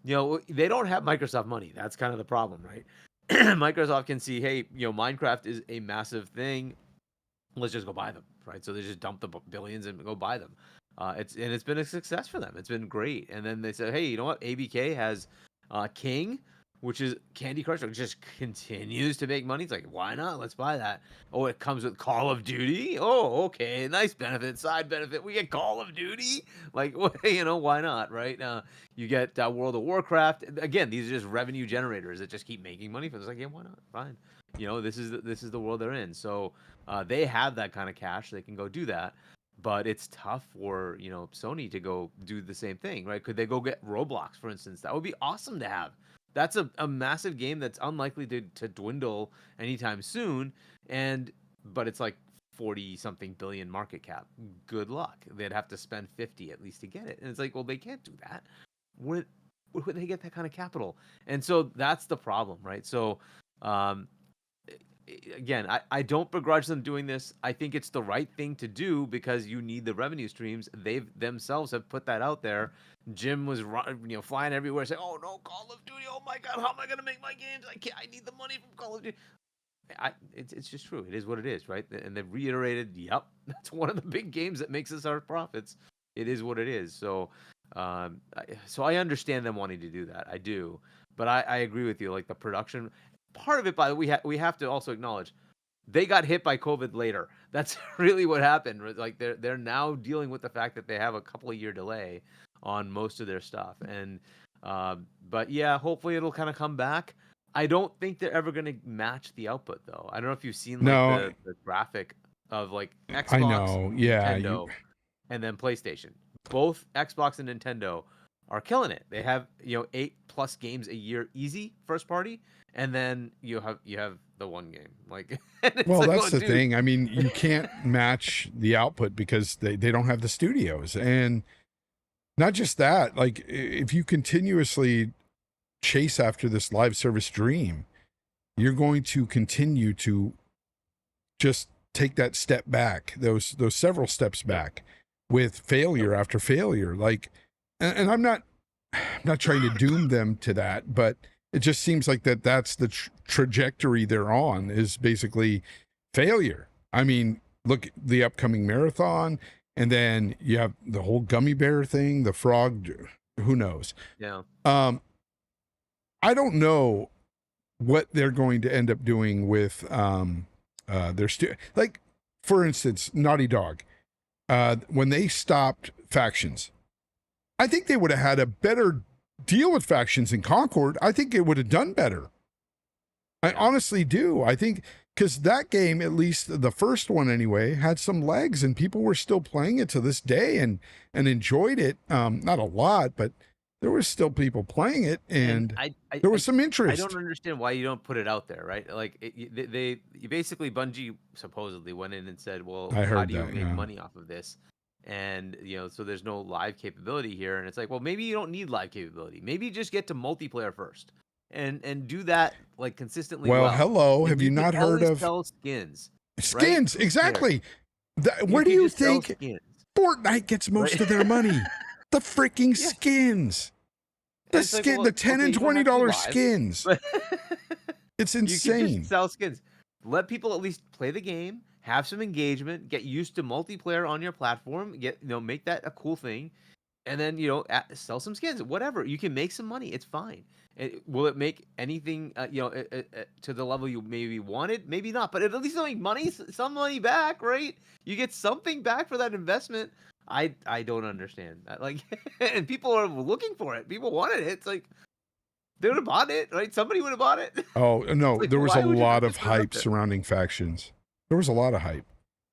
They don't have Microsoft money. That's kind of the problem, right? Microsoft can see, hey, Minecraft is a massive thing. Let's just go buy them, right? So they just dump the billions and go buy them. It's been a success for them. It's been great. And then they said, hey, you know what? ABK has King, which is Candy Crush, which just continues to make money. It's like, why not? Let's buy that. Oh, it comes with Call of Duty. Oh, okay, nice benefit, side benefit. We get Call of Duty. Like, why not, right? You get World of Warcraft. Again, these are just revenue generators that just keep making money for us. Like, yeah, why not? Fine. This is the world they're in. So they have that kind of cash. They can go do that. But it's tough for Sony to go do the same thing, right? Could they go get Roblox, for instance? That would be awesome to have. That's a massive game that's unlikely to dwindle anytime soon, but it's like 40-something billion market cap. Good luck. They'd have to spend 50 at least to get it, and it's like, well, they can't do that. Where would they get that kind of capital? And so that's the problem, right? So, again, I don't begrudge them doing this. I think it's the right thing to do because you need the revenue streams. They themselves have put that out there. Jim was flying everywhere saying, "Oh no, Call of Duty! Oh my God, how am I gonna make my games? I need the money from Call of Duty." It's just true. It is what it is, right? And they've reiterated, "Yep, that's one of the big games that makes us our profits. It is what it is." So, so I understand them wanting to do that. I do, but I agree with you. Like the production part of it, by the way, we have to also acknowledge they got hit by COVID later. That's really what happened. Like they're now dealing with the fact that they have a couple of year delay on most of their stuff. And but yeah, hopefully it'll kind of come back. I don't think they're ever going to match the output though. I don't know if you've seen like the graphic of like Xbox, I know, yeah, Nintendo, and then PlayStation. Both Xbox and Nintendo are killing it. They have 8+ games a year easy first party, and then you have the one game. Like, well, like, that's the thing. I mean, you can't match the output because they don't have the studios. And not just that, like if you continuously chase after this live service dream, you're going to continue to just take that step back, those several steps back with failure after failure. Like, and I'm not trying to doom them to that, but it just seems like that's the trajectory they're on, is basically failure. I mean, look, the upcoming marathon, and then you have the whole gummy bear thing, the frog, who knows? Yeah. I don't know what they're going to end up doing with their like, for instance, Naughty Dog. When they stopped Factions, I think they would have had a better deal with Factions in Concord. I think it would have done better. I honestly do. I think because that game, at least the first one anyway, had some legs and people were still playing it to this day and enjoyed it. Not a lot, but there was still people playing it, and there was some interest. I don't understand why you don't put it out there, right? Like they basically, Bungie supposedly went in and said, "Well, how do you make money off of this?" And so there's no live capability here, and it's like, well, maybe you don't need live capability. Maybe just get to multiplayer first, and do that like consistently. Well, hello, have you not heard of sell skins? Skins, right? Exactly. Where do you think Fortnite gets most of their money? The freaking skins. The skin, like, well, the $10 and $20 skins. It's insane. You can just sell skins. Let people at least play the game, have some engagement, get used to multiplayer on your platform, make that a cool thing, and then sell some skins, whatever. You can make some money. It's fine. Will it make anything to the level you maybe wanted? Maybe not, but at least it'll make money, some money back, right? You get something back for that investment. I don't understand that. Like, and people are looking for it. People wanted it. It's like they would have bought it, right? Somebody would have bought it. Oh no, Like, there was a why would you lot not of just put it up hype there? surrounding factions. There was a lot of hype,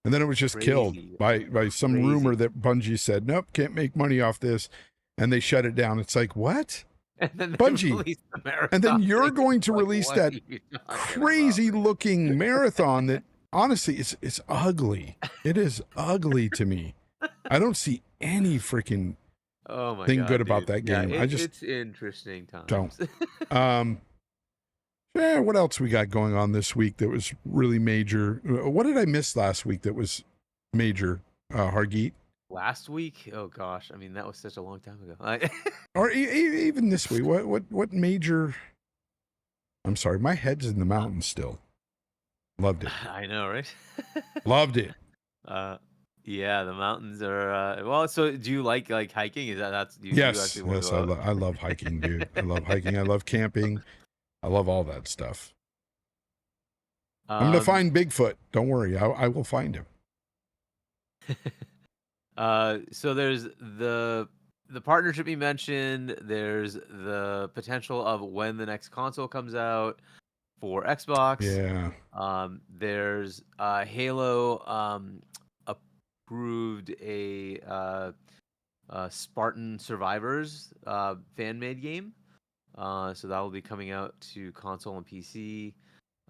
and then it was just killed Crazy. by some rumor that Bungie said, "Nope, can't make money off this," and they shut it down. It's like, what? And then they Bungie, released the marathon and then you're thing. going to Like, release what that are you talking crazy about? looking marathon that honestly it's ugly. It is ugly to me. I don't see any freaking Oh my thing God, good about dude. that Yeah, game. I just it's interesting times. don't. Yeah, what else we got going on this week that was really major? What did I miss last week that was major, Hargeet? Last week? Oh gosh, I mean that was such a long time ago. Or even this week? What major? I'm sorry, my head's in the mountains still. Loved it. I know, right? Loved it. Yeah, the mountains are. Well, so do you like hiking? Is that's do you Yes, actually want to yes, go out? I love hiking, dude. I love hiking. I love camping. I love all that stuff. I'm gonna find Bigfoot. Don't worry, I will find him. So there's the partnership you mentioned. There's the potential of when the next console comes out for Xbox. Yeah. There's Halo approved a Spartan Survivors fan made game. So that will be coming out to console and PC.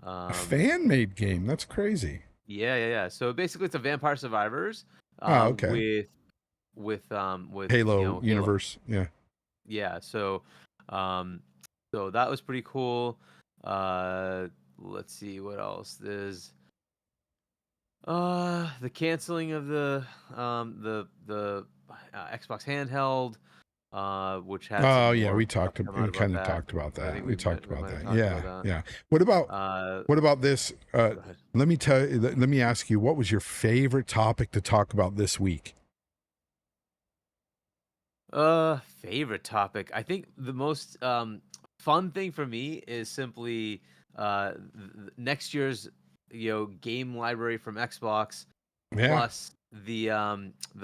A fan made game. That's crazy. Yeah. So basically, it's a Vampire Survivors. Okay. With Halo universe. Halo. Yeah. So that was pretty cool. Let's see what else. There's the canceling of the Xbox handheld, which had some more we stuff come out we about kind of that. talked about I that. think We talked might about have that. talked Yeah. about that. Yeah. What about this? Go ahead. Let me ask you, what was your favorite topic to talk about this week? Favorite topic. I think the most fun thing for me is simply next year's game library from Xbox plus the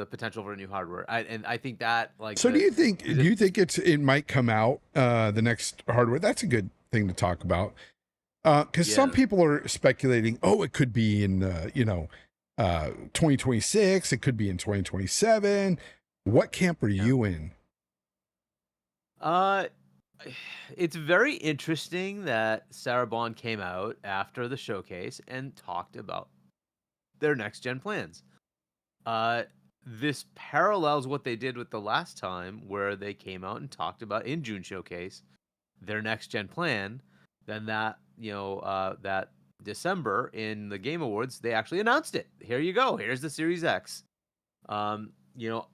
potential for new hardware. I think that So do you think it might come out the next hardware? That's a good thing to talk about. Because some people are speculating, it could be in 2026, it could be in 2027. What camp are you in? It's very interesting that Sarah Bond came out after the showcase and talked about their next gen plans. This parallels what they did with the last time, where they came out and talked about in June showcase their next gen plan. Then that that December in the Game Awards, they actually announced it. Here you go. Here's the Series X.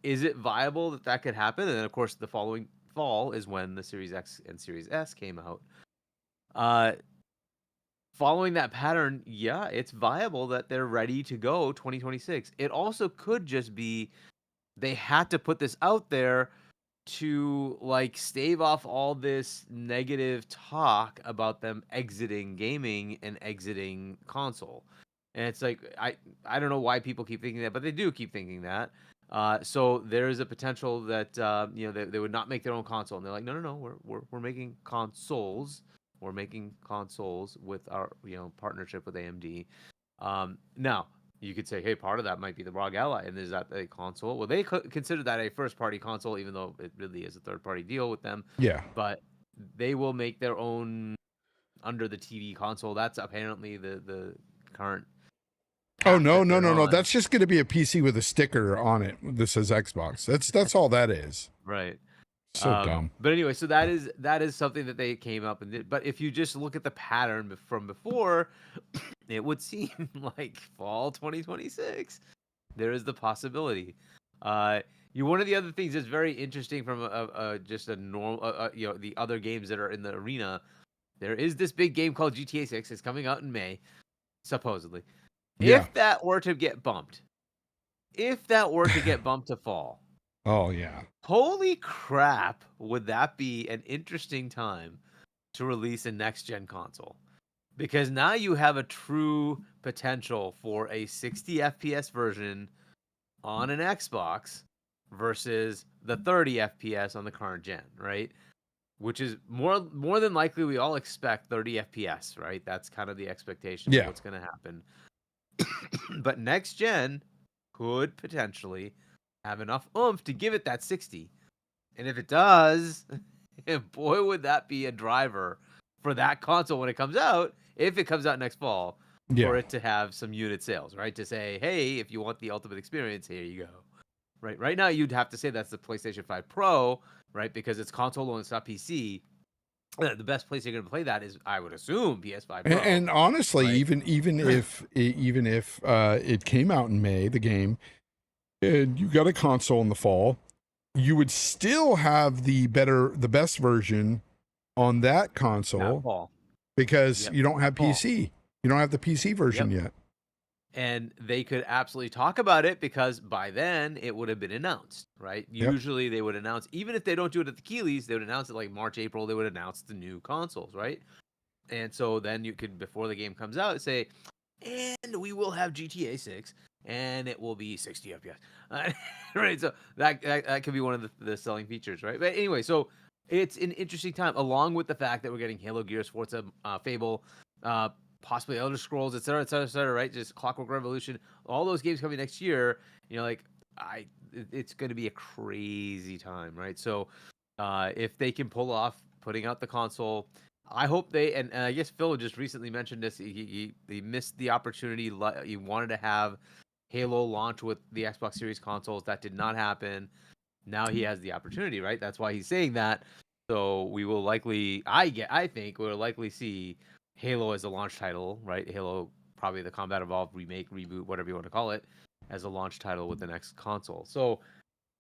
Is it viable that could happen? And then, of course, the following fall is when the Series X and Series S came out. Following that pattern, yeah, it's viable that they're ready to go 2026. It also could just be they had to put this out there to stave off all this negative talk about them exiting gaming and exiting console. And it's like I don't know why people keep thinking that, but they do keep thinking that. So there is a potential that they would not make their own console, and they're like, no, we're making consoles. We're making consoles with our partnership with AMD. Now you could say, hey, part of that might be the ROG Ally, and is that a console? Well, they consider that a first-party console, even though it really is a third-party deal with them. Yeah, but they will make their own under the TV console. That's apparently the current. Oh no! That's just going to be a PC with a sticker on it that says Xbox. That's all that is. Right. So dumb. But anyway, so that is something that they came up and did. But if you just look at the pattern from before, it would seem like fall 2026. There is the possibility. One of the other things that's very interesting from just a normal, the other games that are in the arena. There is this big game called GTA 6. It's coming out in May, supposedly. Yeah. If that were to get bumped to fall, Oh yeah. Holy crap, would that be an interesting time to release a next gen console? Because now you have a true potential for a 60 FPS version on an Xbox versus the 30 FPS on the current gen, right? Which is more than likely we all expect 30 FPS, right? That's kind of the expectation of Yeah. what's going to happen. But next gen could potentially have enough oomph to give it that 60. And if it does, boy, would that be a driver for that console when it comes out, if it comes out next fall, Yeah. for it to have some unit sales, right? To say, hey, if you want the ultimate experience, here you go. Right now, you'd have to say that's the PlayStation 5 Pro, right? Because it's console only, it's not PC. The best place you're going to play that is, I would assume, PS5 Pro. And honestly, right? even if it came out in May, the game, and you got a console in the fall, you would still have the best version on that console fall. because Yep, you don't have fall. PC. You don't have the PC version yet. And they could absolutely talk about it because by then it would have been announced, right? Yep. Usually they would announce, even if they don't do it at the Keeleys, they would announce it like March, April, they would announce the new consoles, right? And so then you could, before the game comes out, say, and we will have GTA 6 and it will be 60 FPS. Right? So that could be one of the selling features, right? But anyway, so it's an interesting time, along with the fact that we're getting Halo, Gears, Forza, Fable, possibly Elder Scrolls, et cetera, right? Just Clockwork Revolution, all those games coming next year. You know, like it's going to be a crazy time, right? So if they can pull off putting out the console, I hope they, and I guess Phil just recently mentioned this. He missed the opportunity. He wanted to have Halo launch with the Xbox Series consoles. That did not happen. Now he has the opportunity, right? That's why he's saying that. So we will likely, I think we'll likely see Halo as a launch title, right? Halo, probably the Combat Evolved remake, reboot, whatever you want to call it, as a launch title with the next console. So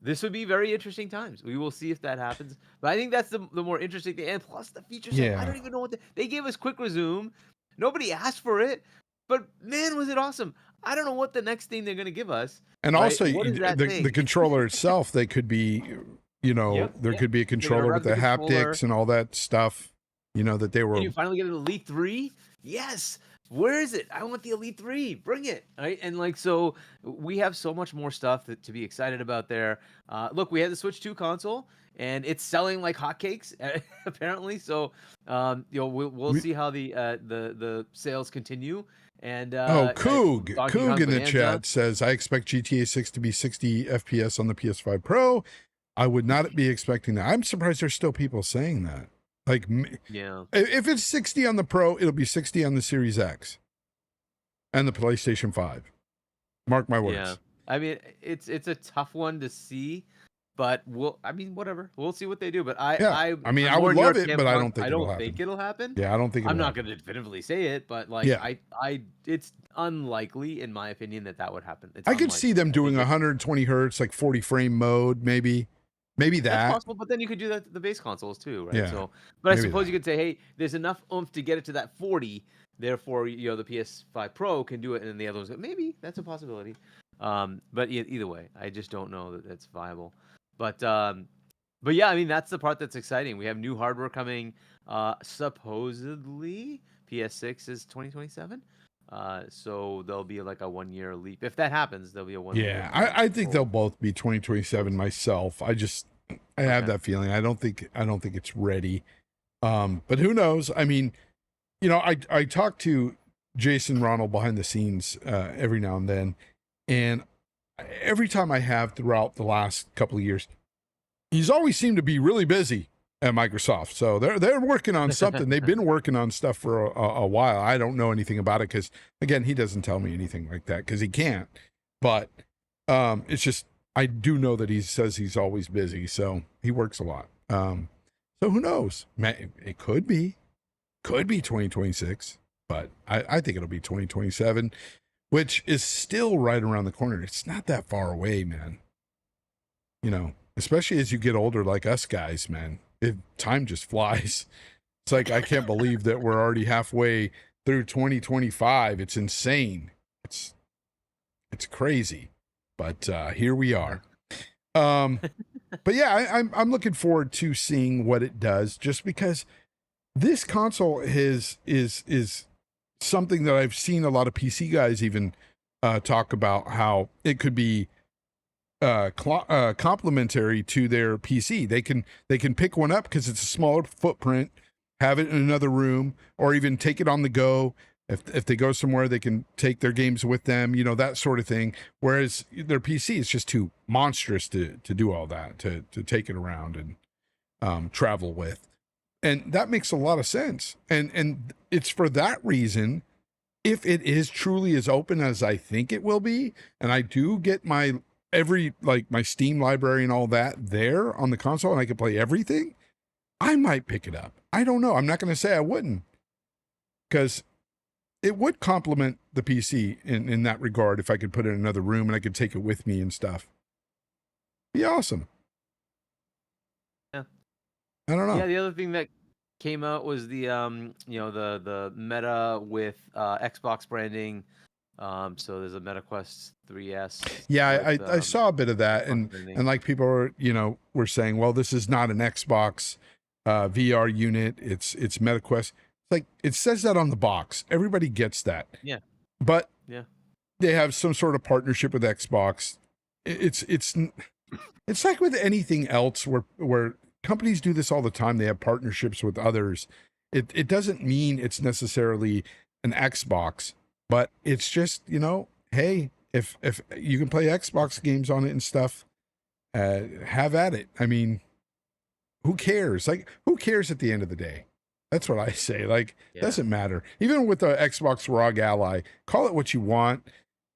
this would be very interesting times. We will see if that happens. But I think that's the more interesting thing. And plus the features, I don't even know what they gave us. Quick resume. Nobody asked for it, but man, was it awesome. I don't know what the next thing they're going to give us. And right? also What is that thing? the controller itself, they could be, there could be a controller with the haptics and all that stuff, that they were. Can you finally get an Elite 3? Yes. Where is it? I want the Elite 3. Bring it. Right? And so we have so much more stuff to be excited about there. Look, we had the Switch 2 console and it's selling like hotcakes apparently. So we'll see how the sales continue. And Coog in the chat says, I expect GTA 6 to be 60 FPS on the PS5 Pro. I would not be expecting that. I'm surprised there's still people saying that. Like, yeah, if it's 60 on the Pro, it'll be 60 on the Series X and the PlayStation 5. Mark my words. Yeah, I mean, it's a tough one to see, but whatever. We'll see what they do. But I would love it, but I don't think it'll happen. Yeah, I don't think I'm not going to definitively say it, but it's unlikely, in my opinion, that would happen. I could see them doing 120 hertz, like 40 frame mode, maybe that. That's possible, but then you could do that to the base consoles too, right? Yeah, so, but I suppose you could say, hey, there's enough oomph to get it to that 40. Therefore, the PS5 Pro can do it, and then the other ones, maybe that's a possibility. But either way, I just don't know that that's viable. But yeah, I mean, that's the part that's exciting. We have new hardware coming. Supposedly, PS6 is 2027. So there'll be like a 1-year leap. If that happens, there'll be a 1 year. Yeah, I think they'll both be 2027 myself. I have that feeling. I don't think it's ready. But who knows? I mean, I talk to Jason Ronald behind the scenes every now and then, and every time I have throughout the last couple of years, he's always seemed to be really busy at Microsoft. So they're working on something. They've been working on stuff for a while. I don't know anything about it because, again, he doesn't tell me anything like that because he can't. But it's just, I do know that he says he's always busy. So he works a lot. So who knows? It could be 2026, but I think it'll be 2027, which is still right around the corner. It's not that far away, man. Especially as you get older like us guys, man. Time just flies. It's like, I can't believe that we're already halfway through 2025. It's insane. It's crazy. But here we are. But yeah, I'm looking forward to seeing what it does, just because this console is something that I've seen a lot of PC guys even talk about, how it could be complementary to their PC. They can pick one up because it's a smaller footprint, have it in another room, or even take it on the go. If they go somewhere, they can take their games with them, that sort of thing. Whereas their PC is just too monstrous to do all that, to take it around and travel with. And that makes a lot of sense. And it's for that reason, if it is truly as open as I think it will be, and I do get my Steam library and all that there on the console, and I can play everything, I might pick it up. I don't know. I'm not going to say I wouldn't, because it would complement the PC in that regard if I could put it in another room and I could take it with me and stuff. Be awesome. Yeah. I don't know. Yeah, the other thing that came out was the the Meta with Xbox branding. So there's a MetaQuest 3S. Yeah, I saw a bit of that, and like people were saying, well, this is not an Xbox VR unit. It's MetaQuest. Like, it says that on the box. Everybody gets that. Yeah. But yeah, they have some sort of partnership with Xbox. It's like with anything else where companies do this all the time. They have partnerships with others. It doesn't mean it's necessarily an Xbox, but it's just, hey, if you can play Xbox games on it and stuff, have at it. I mean, who cares? Like, who cares at the end of the day? That's what I say. Like, doesn't matter. Even with the Xbox ROG Ally, call it what you want.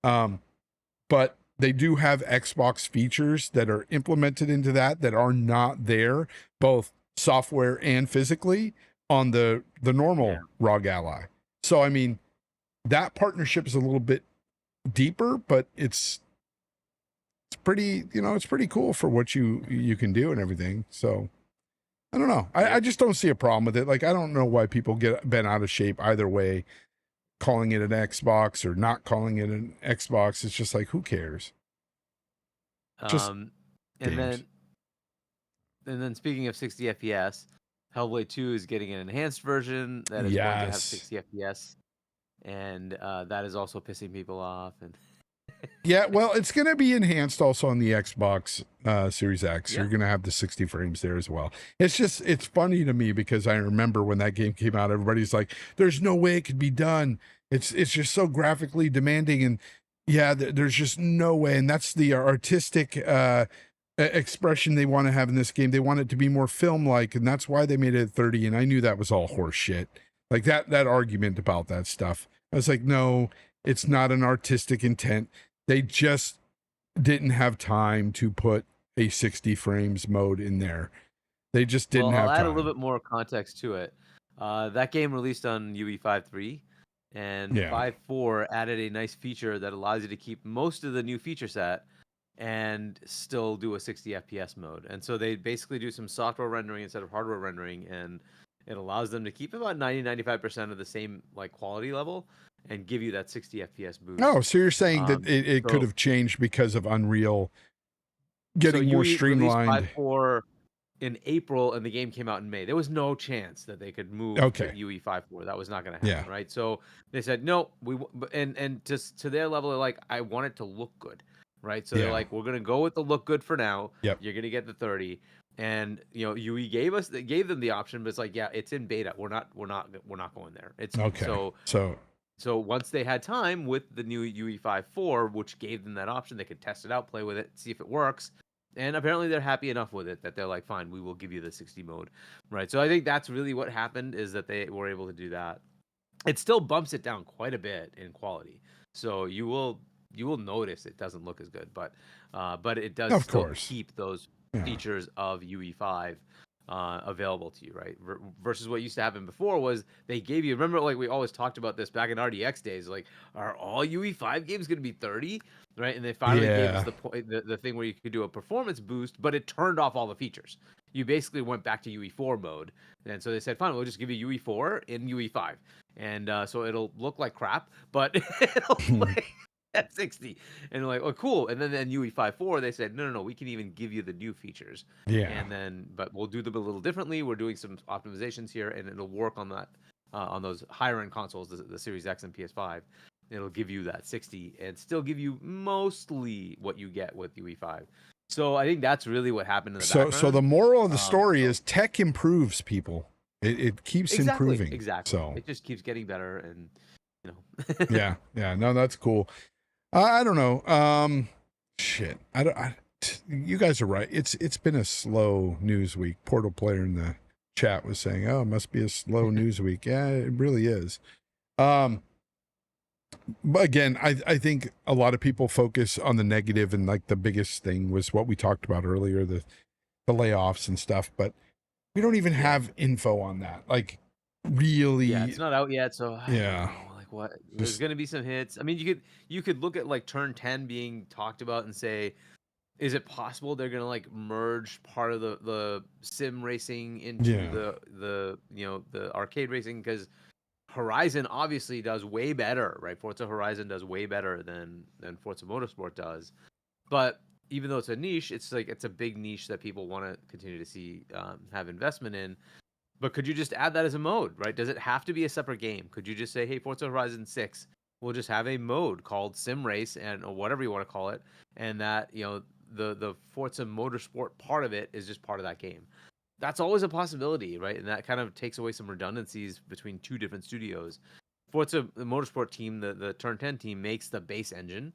But they do have Xbox features that are implemented into that are not there, both software and physically, on the normal ROG Ally. So, I mean, that partnership is a little bit deeper, but it's pretty, it's pretty cool for what you can do and everything. So, I don't know. I just don't see a problem with it. Like, I don't know why people get bent out of shape either way, calling it an Xbox or not calling it an Xbox. It's just like, who cares? And then speaking of 60 FPS, Hellblade 2 is getting an enhanced version that is going to have 60 FPS, and that is also pissing people off. And yeah, well, it's going to be enhanced also on the Xbox Series X. You're going to have the 60 frames there as well. It's funny to me because I remember when that game came out, everybody's like, there's no way it could be done. It's just so graphically demanding, and there's just no way. And that's the artistic expression they want to have in this game. They want it to be more film-like, and that's why they made it at 30. And I knew that was all horse shit. Like that argument about that stuff. I was like, no, it's not an artistic intent. They just didn't have time to put a 60 frames mode in there. They just didn't have time. I'll add a little bit more context to it. That game released on UE 5.3, and 5.4 added a nice feature that allows you to keep most of the new feature set and still do a 60 FPS mode. And so they basically do some software rendering instead of hardware rendering, and it allows them to keep about 90-95% of the same quality level and give you that 60 FPS boost. Oh, so you're saying that it could have changed because of Unreal getting more streamlined. 5.4 in April, and the game came out in May. There was no chance that they could move to UE 5.4. That was not going to happen, right? So they said no. And just to their level, they're like, I want it to look good, right? So they're like, we're going to go with the look good for now. Yep. You're going to get the 30. And UE gave them the option, but it's like, it's in beta. We're not going there. It's okay. So once they had time with the new UE 5.4, which gave them that option, they could test it out, play with it, see if it works. And apparently they're happy enough with it that they're like, fine, we will give you the 60 mode, right? So I think that's really what happened, is that they were able to do that. It still bumps it down quite a bit in quality, so you will notice it doesn't look as good, but it does keep those features of UE 5 available to you, right? Versus what used to happen before was they gave you, remember, like we always talked about this back in RDX days, like, are all UE 5 games going to be 30, right? And they finally gave us the thing where you could do a performance boost, but it turned off all the features. You basically went back to UE 4 mode, and so they said, fine, we'll just give you UE 4 in UE 5, and so it'll look like crap, but it'll play. at 60, and like, oh, cool. And then UE5.4, they said, no, we can even give you the new features. Yeah. And then, but we'll do them a little differently. We're doing some optimizations here, and it'll work on that, on those higher end consoles, the Series X and PS5. It'll give you that 60 and still give you mostly what you get with UE5. So I think that's really what happened in the background. So the moral of the story is tech improves, people. It keeps improving. Exactly. So it just keeps getting better, and you know. yeah. No, that's cool. I don't know. Shit. You guys are right. It's been a slow news week. Portal Player in the chat was saying, "Oh, it must be a slow news week." Yeah, it really is. But again, I think a lot of people focus on the negative, and like the biggest thing was what we talked about earlier, the layoffs and stuff, but we don't even have info on that. Like, really. Yeah, it's not out yet, so I don't know, like what there's gonna be some hits. I mean, you could look at like Turn 10 being talked about and say, is it possible they're gonna like merge part of the sim racing into the the arcade racing? Because Horizon obviously does way better, right? Forza Horizon does way better than Forza Motorsport does. But even though it's a niche, it's like it's a big niche that people want to continue to see have investment in. But could you just add that as a mode, right? Does it have to be a separate game? Could you just say, hey, Forza Horizon 6, we'll just have a mode called Sim Race and or whatever you want to call it, and that the Forza Motorsport part of it is just part of that game. That's always a possibility, right? And that kind of takes away some redundancies between two different studios. Forza, the Motorsport team, the Turn 10 team, makes the base engine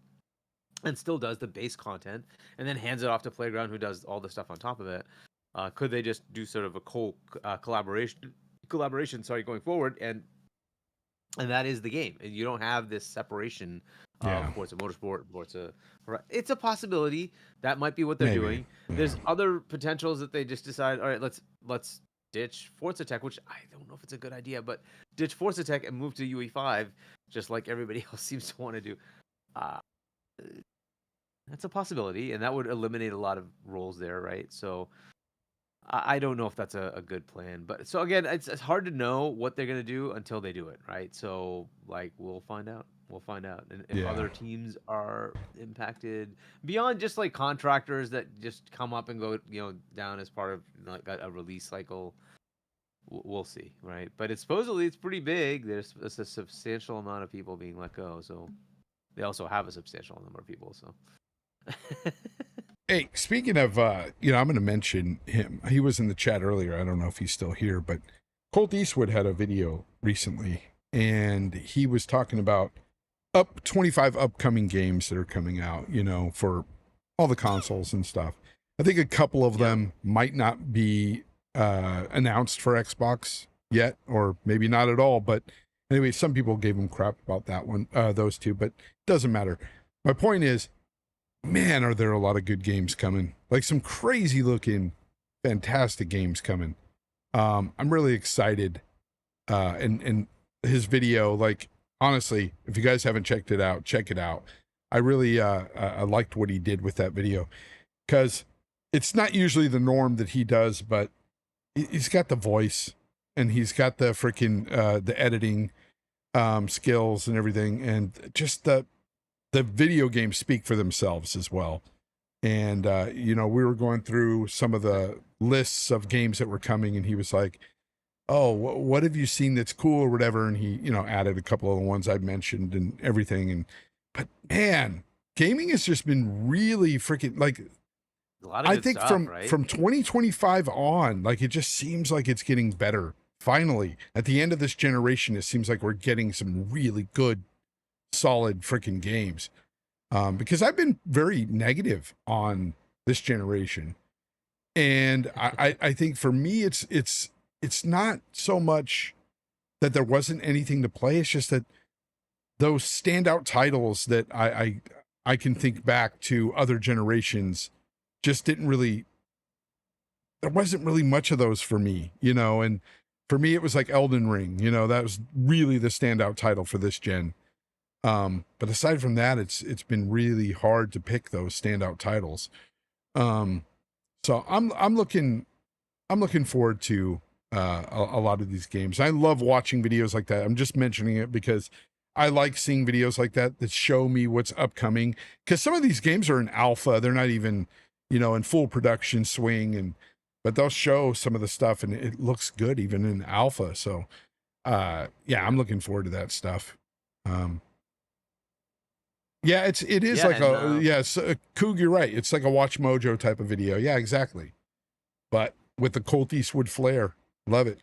and still does the base content, and then hands it off to Playground, who does all the stuff on top of it. Could they just do sort of a collaboration? Sorry, going forward, and that is the game. And you don't have this separation of Forza Motorsport, Forza. It's a possibility. That might be what they're doing. Yeah. There's other potentials that they just decide. All right, let's ditch Forza Tech, which I don't know if it's a good idea, but ditch Forza Tech and move to UE5, just like everybody else seems to want to do. That's a possibility, and that would eliminate a lot of roles there, right? So I don't know if that's a good plan. But so again, it's hard to know what they're going to do until they do it, right? So like we'll find out. And if other teams are impacted beyond just like contractors that just come up and go, down as part of like a release cycle, we'll see, right? But it's supposedly it's pretty big. There's a substantial amount of people being let go, so they also have a substantial number of people. So, hey, speaking of, I'm going to mention him. He was in the chat earlier. I don't know if he's still here, but Colt Eastwood had a video recently, and he was talking about 25 upcoming games that are coming out, for all the consoles and stuff. I think a couple of them might not be announced for Xbox yet, or maybe not at all. But anyway, some people gave him crap about that one, those two, but it doesn't matter. My point is, man, are there a lot of good games coming? Like some crazy looking, fantastic games coming. I'm really excited. And his video, like, honestly, if you guys haven't checked it out, check it out. I really I liked what he did with that video, because it's not usually the norm that he does, but he's got the voice and he's got the freaking the editing skills and everything, and just the video games speak for themselves as well. And we were going through some of the lists of games that were coming, and he was like, oh, what have you seen that's cool or whatever? And he, added a couple of the ones I mentioned and everything. But man, gaming has just been really freaking, like, a lot of good stuff, from 2025 on, like, it just seems like it's getting better. Finally, at the end of this generation, it seems like we're getting some really good, solid freaking games. Because I've been very negative on this generation. And I think for me, it's not so much that there wasn't anything to play. It's just that those standout titles that I can think back to other generations just didn't really, there wasn't really much of those for me, and for me, it was like Elden Ring, that was really the standout title for this gen. But aside from that, it's been really hard to pick those standout titles. So I'm looking forward to a lot of these games. I love watching videos like that. I'm just mentioning it because I like seeing videos like that show me what's upcoming, because some of these games are in alpha. They're not even, in full production swing, but they'll show some of the stuff and it looks good even in alpha. So, yeah, I'm looking forward to that stuff. Yeah, it is like Coog, you're right. It's like a Watch Mojo type of video. Yeah, exactly. But with the Colt Eastwood flair. Love it.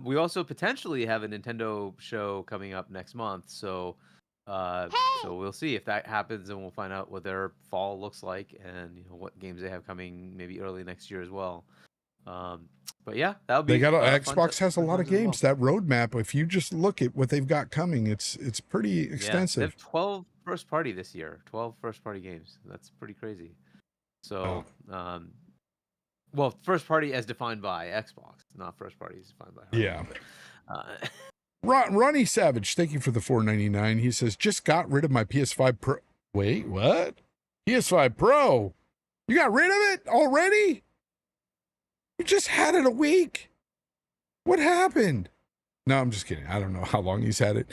We also potentially have a Nintendo show coming up next month, so so we'll see if that happens, and we'll find out what their fall looks like, and what games they have coming maybe early next year as well. But yeah, that'll be. They got Xbox has a lot of games. Well. That roadmap, if you just look at what they've got coming, it's pretty extensive. Yeah, they have 12 first party this year. 12 first party games. That's pretty crazy. So, well, first party as defined by Xbox, not first party as defined by hardware. Yeah. Ronnie Savage, thank you for the $4.99. He says, just got rid of my PS5 Pro. Wait, what? PS5 Pro? You got rid of it already? You just had it a week. What happened? No, I'm just kidding. I don't know how long he's had it.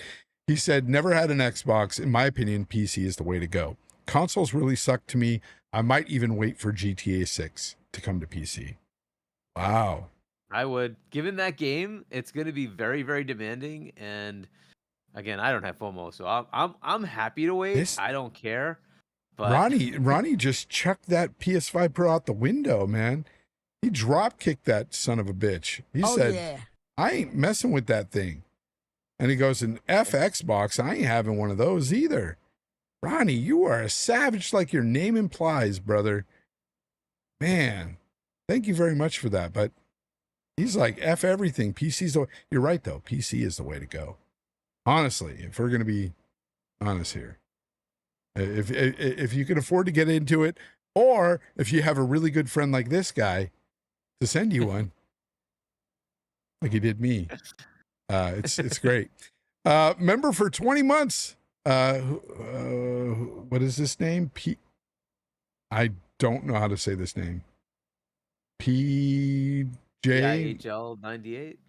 He said, never had an Xbox. In my opinion, PC is the way to go. Consoles really suck to me. I might even wait for GTA 6 to come to PC. Wow. I would. Given that game, it's going to be very, very demanding. And again, I don't have FOMO, so I'm happy to wait. I don't care. But Ronnie just chucked that PS5 Pro out the window, man. He drop kicked that son of a bitch. He said, I ain't messing with that thing. And he goes, an Xbox, I ain't having one of those either. Ronnie, you are a savage like your name implies, brother. Man, thank you very much for that. But he's like, F everything. PC's the way. You're right, though. PC is the way to go. Honestly, if we're going to be honest here. If you can afford to get into it, or if you have a really good friend like this guy to send you one, like he did me, it's great. Member for 20 months. What is this name? I don't know how to say this name. PIHL 98.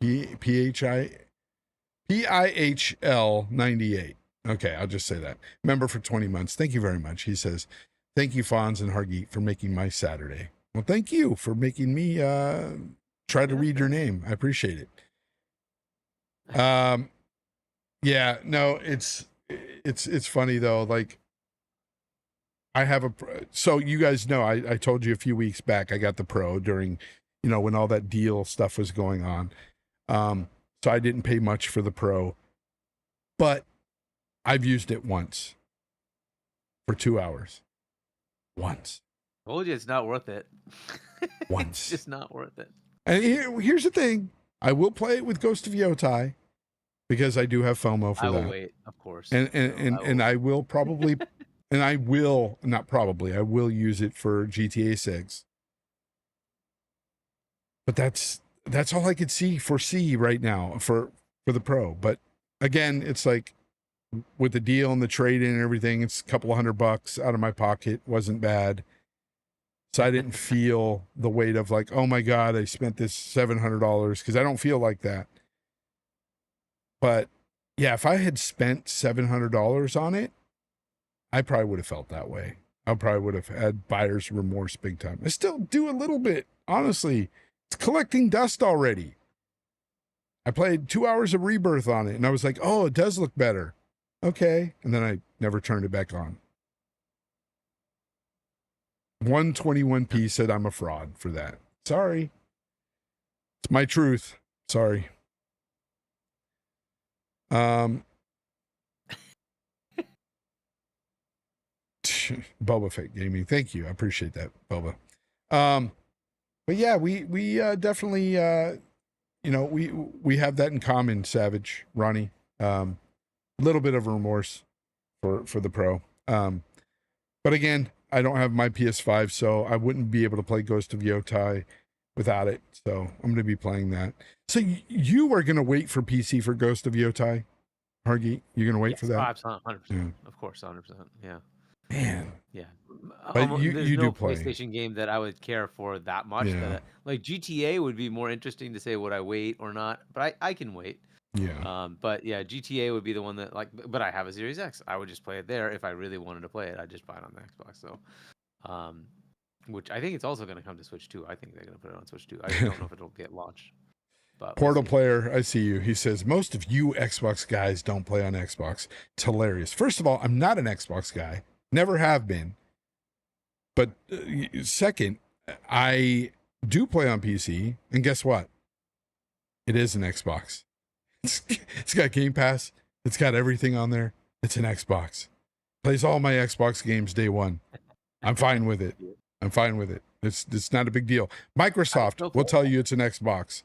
PIHL 98. Okay, I'll just say that. Member for 20 months. Thank you very much. He says, thank you, Fonz and Hargeet, for making my Saturday. Well, thank you for making me try to read your name. I appreciate it. Yeah, no, it's funny though. Like, I have so you guys know, I told you a few weeks back, I got the Pro during, when all that deal stuff was going on. So I didn't pay much for the Pro, but I've used it once for 2 hours. Once. Told you it's not worth it. Once. It's just not worth it. And here's the thing. I will play it with Ghost of Yotai because I do have FOMO for that. I will wait, of course. And I will probably, and I will, not probably, I will use it for GTA 6. But that's all I could foresee right now for the Pro. But again, it's like with the deal and the trade in and everything, it's a couple of $100 out of my pocket. Wasn't bad. So I didn't feel the weight of like, oh my God, I spent this $700, because I don't feel like that. But yeah, if I had spent $700 on it, I probably would have felt that way. I probably would have had buyer's remorse big time. I still do a little bit, honestly. It's collecting dust already. I played 2 hours of Rebirth on it, and I was like, oh, it does look better. Okay. And then I never turned it back on. 121p said I'm a fraud for that. Sorry. It's my truth. Sorry. Boba Fett Gaming. Thank you. I appreciate that, Boba. But yeah, we definitely, we have that in common, Savage, Ronnie. A little bit of remorse for the Pro. But again, I don't have my PS5, so I wouldn't be able to play Ghost of Yotai without it. So I'm going to be playing that. So you are going to wait for PC for Ghost of Yotai, Hargeet? You're going to wait for that? 100%. Yeah. Of course, 100%. Yeah. Man, Yeah. but There's you do no play. PlayStation game that I would care for that much. Yeah, Like GTA would be more interesting to say would I wait or not, but I can wait. yeah. But yeah, GTA would be the one that but I have a Series X. I would just play it there if I really wanted to play it. I'd just buy it on the Xbox. So, um, which I think it's also going to come to Switch too. I think they're going to put it on Switch too. I just don't know if it'll get launched, but we'll Portal see. player, I see you. He says most of you Xbox guys don't play on Xbox. It's hilarious. First of all, I'm not an Xbox guy. Never have been. But second, I do play on PC, and guess what? It is an Xbox. It's got Game Pass. It's got everything on there. It's an Xbox. Plays all my Xbox games day one. I'm fine with it. I'm fine with it. It's not a big deal. Microsoft will tell you it's an Xbox.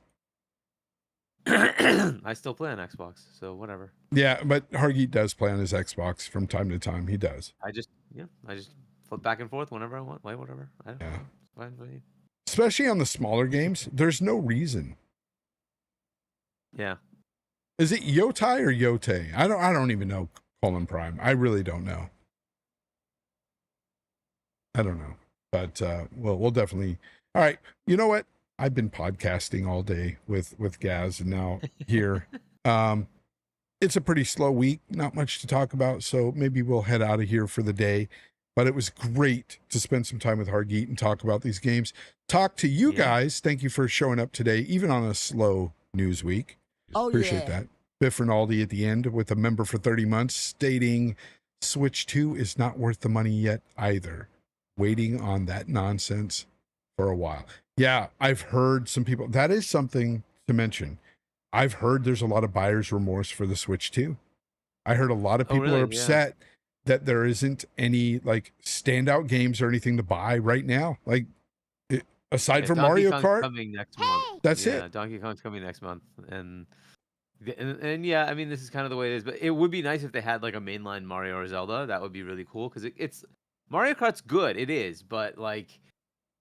I still play on Xbox, so whatever. Yeah, but Hargeet does play on his Xbox from time to time. He does. I just flip back and forth whenever I want, play whatever. I don't know. It's fine by me. Especially on the smaller games, there's no reason. Yeah. Is it Yotai or Yote? I don't even know Colin Prime. I really don't know. I don't know. But we'll definitely. All right. You know what? I've been podcasting all day with Gaz, and now here. It's a pretty slow week, not much to talk about, so maybe we'll head out of here for the day. But it was great to spend some time with Hargeet and talk about these games. Talk to you guys. Thank you for showing up today, even on a slow news week. Oh, Appreciate that. Biff Rinaldi at the end with a member for 30 months stating Switch 2 is not worth the money yet either. Waiting on that nonsense for a while. Yeah, I've heard some people. That is something to mention. I've heard there's a lot of buyer's remorse for the Switch 2. I heard a lot of people are upset that there isn't any like standout games or anything to buy right now. Like aside from Donkey Mario Kong's Kart, coming next month. That's it. Donkey Kong's coming next month, and yeah, I mean this is kind of the way it is. But it would be nice if they had like a mainline Mario or Zelda. That would be really cool because it's Mario Kart's good. It is, but like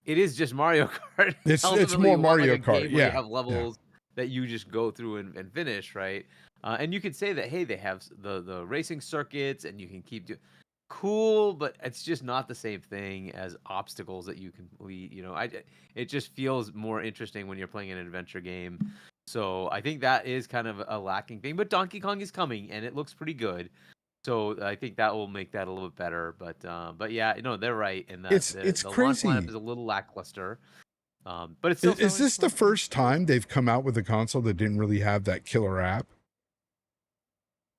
it is just Mario Kart. It's more Mario Kart. You have levels that you just go through and finish, right? And you could say that, hey, they have the racing circuits and you can keep doing cool, but it's just not the same thing as obstacles that you complete. It just feels more interesting when you're playing an adventure game. So I think that is kind of a lacking thing. But Donkey Kong is coming and it looks pretty good. So I think that will make that a little bit better. But yeah, they're right in that it's the crazy. launch lineup is a little lackluster. But it's still is this the first time they've come out with a console that didn't really have that killer app?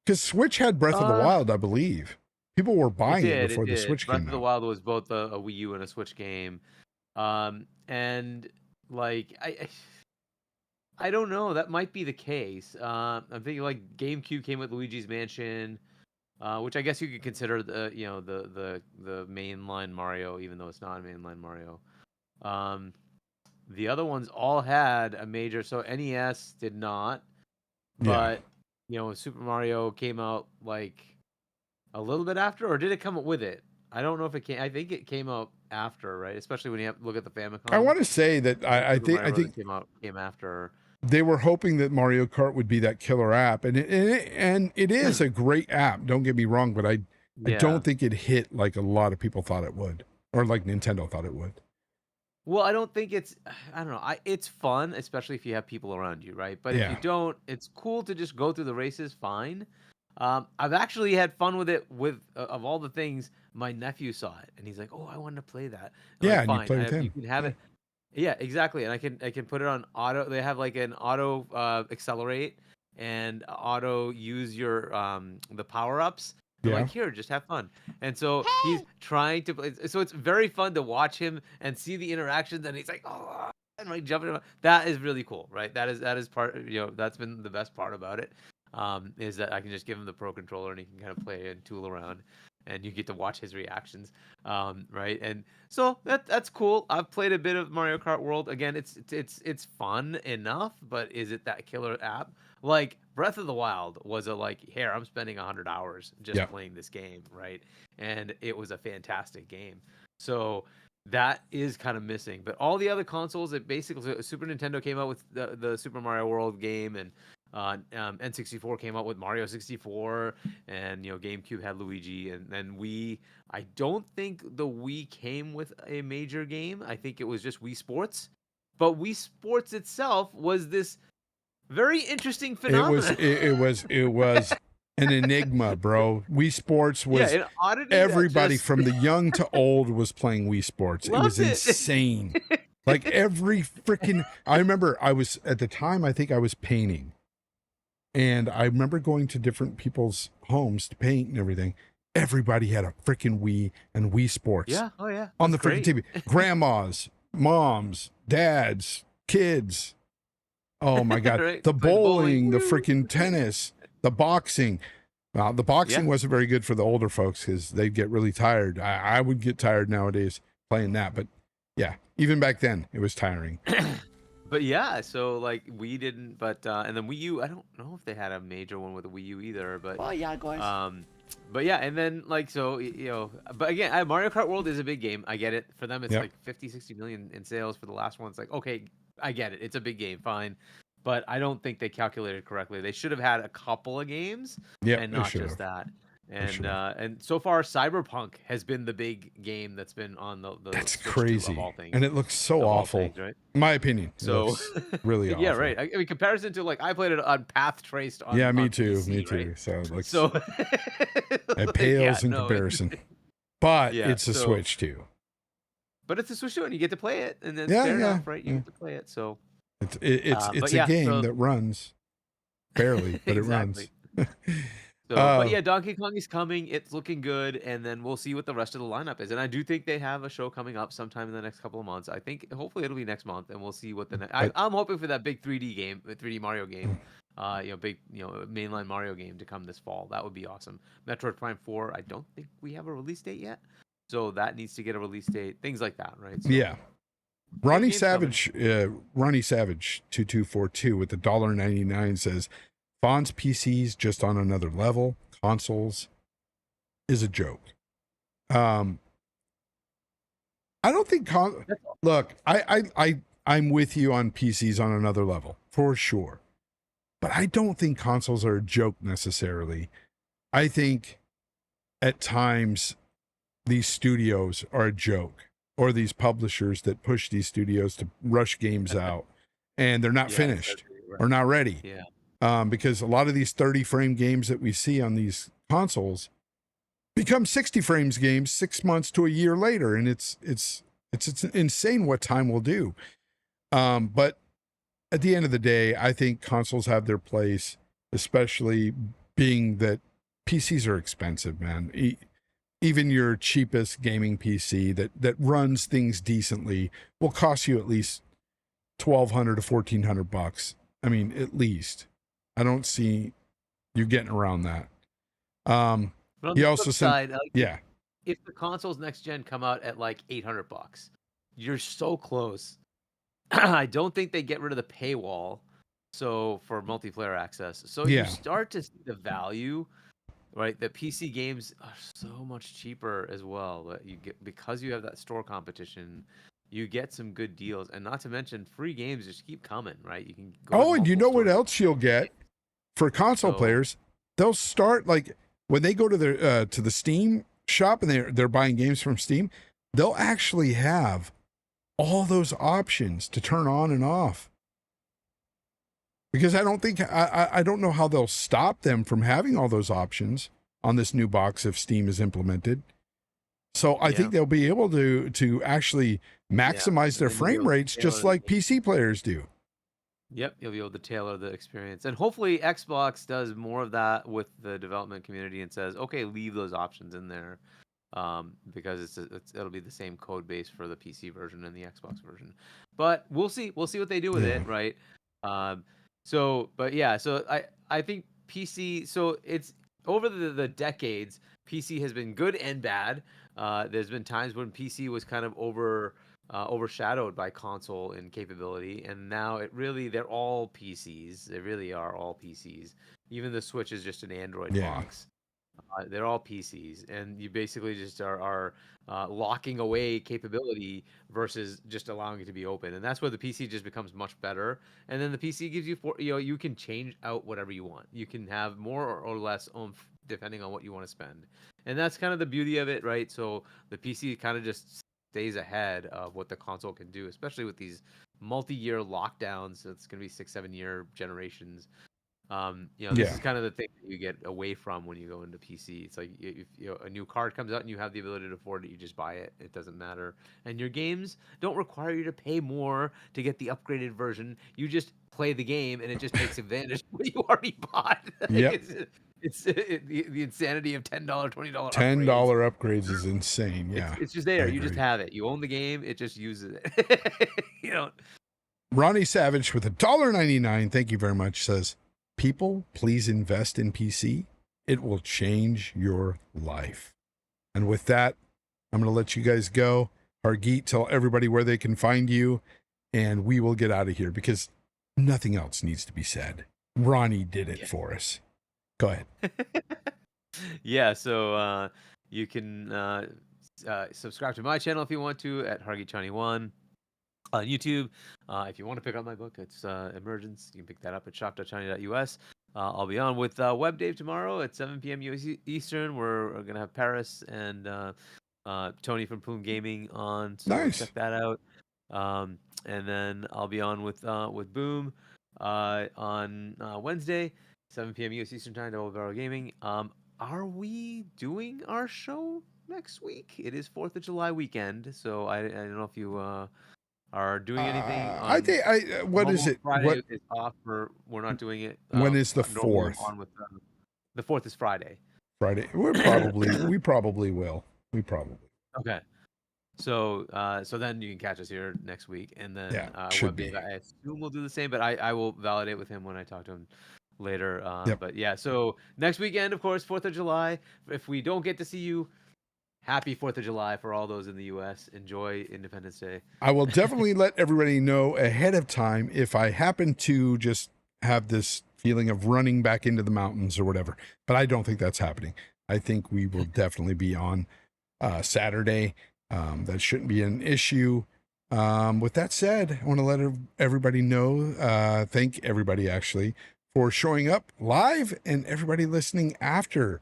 Because Switch had Breath of the Wild, I believe. People were buying it before the Switch came out. Breath of the Wild was both a Wii U and a Switch game. And like I don't know, that might be the case. I'm thinking like GameCube came with Luigi's Mansion, which I guess you could consider the mainline Mario, even though it's not a mainline Mario. The other ones all had a major, so NES did not, but Super Mario came out like a little bit after, or did it come up with it? I don't know if it came. I think it came out after, right? Especially when you look at the Famicom. I want to say that I think came after. They were hoping that Mario Kart would be that killer app, and it is a great app. Don't get me wrong, but I don't think it hit like a lot of people thought it would, or like Nintendo thought it would. Well, I don't think it's. I don't know. It's fun, especially if you have people around you, right? But if you don't, it's cool to just go through the races. Fine. I've actually had fun with it. With of all the things, my nephew saw it, and he's like, "Oh, I wanted to play that." And fine. You play with him. You can have it. Yeah, exactly. And I can put it on auto. They have like an auto accelerate and auto use your the power ups. Like, here, just have fun. And so he's trying to play. So it's very fun to watch him and see the interactions. And he's like, oh, and like jumping. That is really cool, right? That is part. That's been the best part about it. Is that I can just give him the Pro controller and he can kind of play and tool around, and you get to watch his reactions, right? And so that's cool. I've played a bit of Mario Kart World. Again, it's fun enough, but is it that killer app? Like Breath of the Wild was here I'm spending 100 hours just playing this game, right? And it was a fantastic game. So that is kind of missing. But all the other consoles, it basically Super Nintendo came out with the Super Mario World game, and N64 came out with Mario 64, and GameCube had Luigi, and then Wii. I don't think the Wii came with a major game. I think it was just Wii Sports, but Wii Sports itself was this very interesting phenomenon. It was an enigma, bro. Wii Sports Yeah, was an oddity that everybody just from the young to old was playing Wii Sports. It was loved it. insane. Like every freaking I remember I was at the time I think I was painting. And I remember going to different people's homes to paint and everything. Everybody had a freaking Wii and Wii Sports. Yeah, oh yeah. On the That's freaking TV. Grandmas, moms, dads, kids. Oh my God. Right? The Play bowling, the Woo! freaking tennis, the boxing. Well, the boxing Yeah. wasn't very good for the older folks because they'd get really tired. I would get tired nowadays playing that. But yeah, even back then, it was tiring. But yeah, so like we didn't, but and then Wii U, I don't know if they had a major one with the Wii U either, but Oh yeah, guys. but yeah, and then like so but again, Mario Kart World is a big game. I get it. For them, it's Yep. like 50-60 million in sales. For the last one, it's like, okay, I get it. It's a big game, fine. But I don't think they calculated correctly. They should have had a couple of games, Yeah, and they not should just have. that. And so far, Cyberpunk has been the big game that's been on the That's Switch 2 crazy. of all things. And it looks so Of all awful. things, right? In my opinion. It So looks really yeah, awful. right. I mean, comparison to like I played it on Path Traced on Yeah, me on too. PC, Me too. right? So it looks So it pales in no, comparison. But Yeah, it's a so- Switch too. but it's a Switch 2 and you get to play it, and then Yeah, fair yeah, enough, right? You yeah. get to play it. So It's but a yeah, game so- that runs barely, but Exactly. it runs. So, but yeah, Donkey Kong is coming. It's looking good, and then we'll see what the rest of the lineup is. And I do think they have a show coming up sometime in the next couple of months. I think hopefully it'll be next month, and we'll see what the But- I'm hoping for that big 3D game, 3D Mario game, big mainline Mario game to come this fall. That would be awesome. Metroid Prime 4. I don't think we have a release date yet, so that needs to get a release date. Things like that, right? So, Yeah. Ronnie game's coming. Savage 2242 with the $1.99 says Fawn's PC's just on another level. Consoles is a joke. I don't think look, I'm with you on PCs on another level for sure. But I don't think consoles are a joke necessarily. I think at times these studios are a joke, or these publishers that push these studios to rush games out and they're not Yeah, finished right. or not ready. Yeah. Because a lot of these 30 frame games that we see on these consoles become 60 frames games 6 months to a year later. And it's insane what time will do. But at the end of the day, I think consoles have their place, especially being that PCs are expensive, man. Even your cheapest gaming PC that runs things decently will cost you at least $1,200 to $1,400. I mean, at least. I don't see you getting around that. But on He the also flip said, side, yeah, if the consoles next gen come out at like $800, you're so close. I don't think they get rid of the paywall, so for multiplayer access. So Yeah. you start to see the value, right? The PC games are so much cheaper as well. That you get because you have that store competition. You get some good deals, and not to mention free games just keep coming, right? You can go. Oh, and you know what else you'll get for console So- players? They'll start like when they go to the Steam shop and they're buying games from Steam. They'll actually have all those options to turn on and off. Because I don't know how they'll stop them from having all those options on this new box if Steam is implemented. So I think they'll be able to actually maximize their and frame you'll rates just tailor like PC players do. Yep, you'll be able to tailor the experience, and hopefully Xbox does more of that with the development community and says, okay, leave those options in there, because it'll be the same code base for the PC version and the Xbox version. But we'll see what they do with it, right? So I think PC. So it's over the decades, PC has been good and bad. There's been times when PC was kind of overshadowed by console in capability, and now they're all PCs. They really are all PCs. Even the Switch is just an Android box. They're all PCs, and you basically just are locking away capability versus just allowing it to be open, and that's where the PC just becomes much better. And then the PC gives you you can change out whatever you want. You can have more or less oomph depending on what you want to spend, and that's kind of the beauty of it, right? So the PC kind of just stays ahead of what the console can do, especially with these multi-year lockdowns. So it's going to be 6, 7 year generations. This Yeah. is kind of the thing that you get away from when you go into PC. It's like if a new card comes out and you have the ability to afford it, you just buy it. It doesn't matter. And your games don't require you to pay more to get the upgraded version. You just play the game, and it just takes advantage of what you already bought. Yep. The insanity of $10, $20 upgrades. $10 upgrades is insane. It's Yeah. it's just I there. You just agree. have it. You own the game. It just uses it. you know. Ronnie Savage with $1.99. Thank you very much. Says, people, please invest in PC. It will change your life. And with that, I'm going to let you guys go. Hargeet, tell everybody where they can find you, and we will get out of here because nothing else needs to be said. Ronnie did it for us. Go ahead. Yeah, so you can subscribe to my channel if you want to at Hargeet21 on YouTube. If you want to pick up my book, it's Emergence. You can pick that up at shop.china.us. I'll be on with Web Dave tomorrow at 7 p.m. US Eastern. We're going to have Paris and Tony from Plume Gaming on, so Nice. check that out. And then I'll be on with Boom on Wednesday, 7 p.m. US Eastern Time, Double Barrel Gaming. Are we doing our show next week? It is 4th of July weekend, so I don't know if you are doing anything. I think what is it? Friday What is off, or we're not doing it. when is the normally 4th? on with the 4th is Friday. Friday. We probably will. We probably. Okay. So then you can catch us here next week, and then should be. I assume we'll do the same, but I will validate with him when I talk to him later. Yep. But yeah, so next weekend, of course, 4th of July. If we don't get to see you, happy 4th of July for all those in the U.S. Enjoy Independence Day. I will definitely let everybody know ahead of time if I happen to just have this feeling of running back into the mountains or whatever. But I don't think that's happening. I think we will definitely be on Saturday. That shouldn't be an issue. With that said, I want to let everybody know, thank everybody actually for showing up live and everybody listening after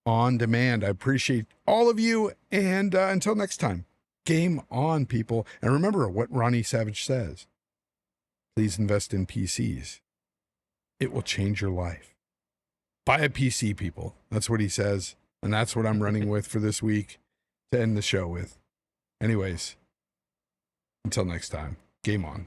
on demand. I appreciate all of you. And until next time, game on, people. And remember what Ronnie Savage says. Please invest in PCs. It will change your life. Buy a PC, people. That's what he says. And that's what I'm running with for this week to end the show with. Anyways, until next time, game on.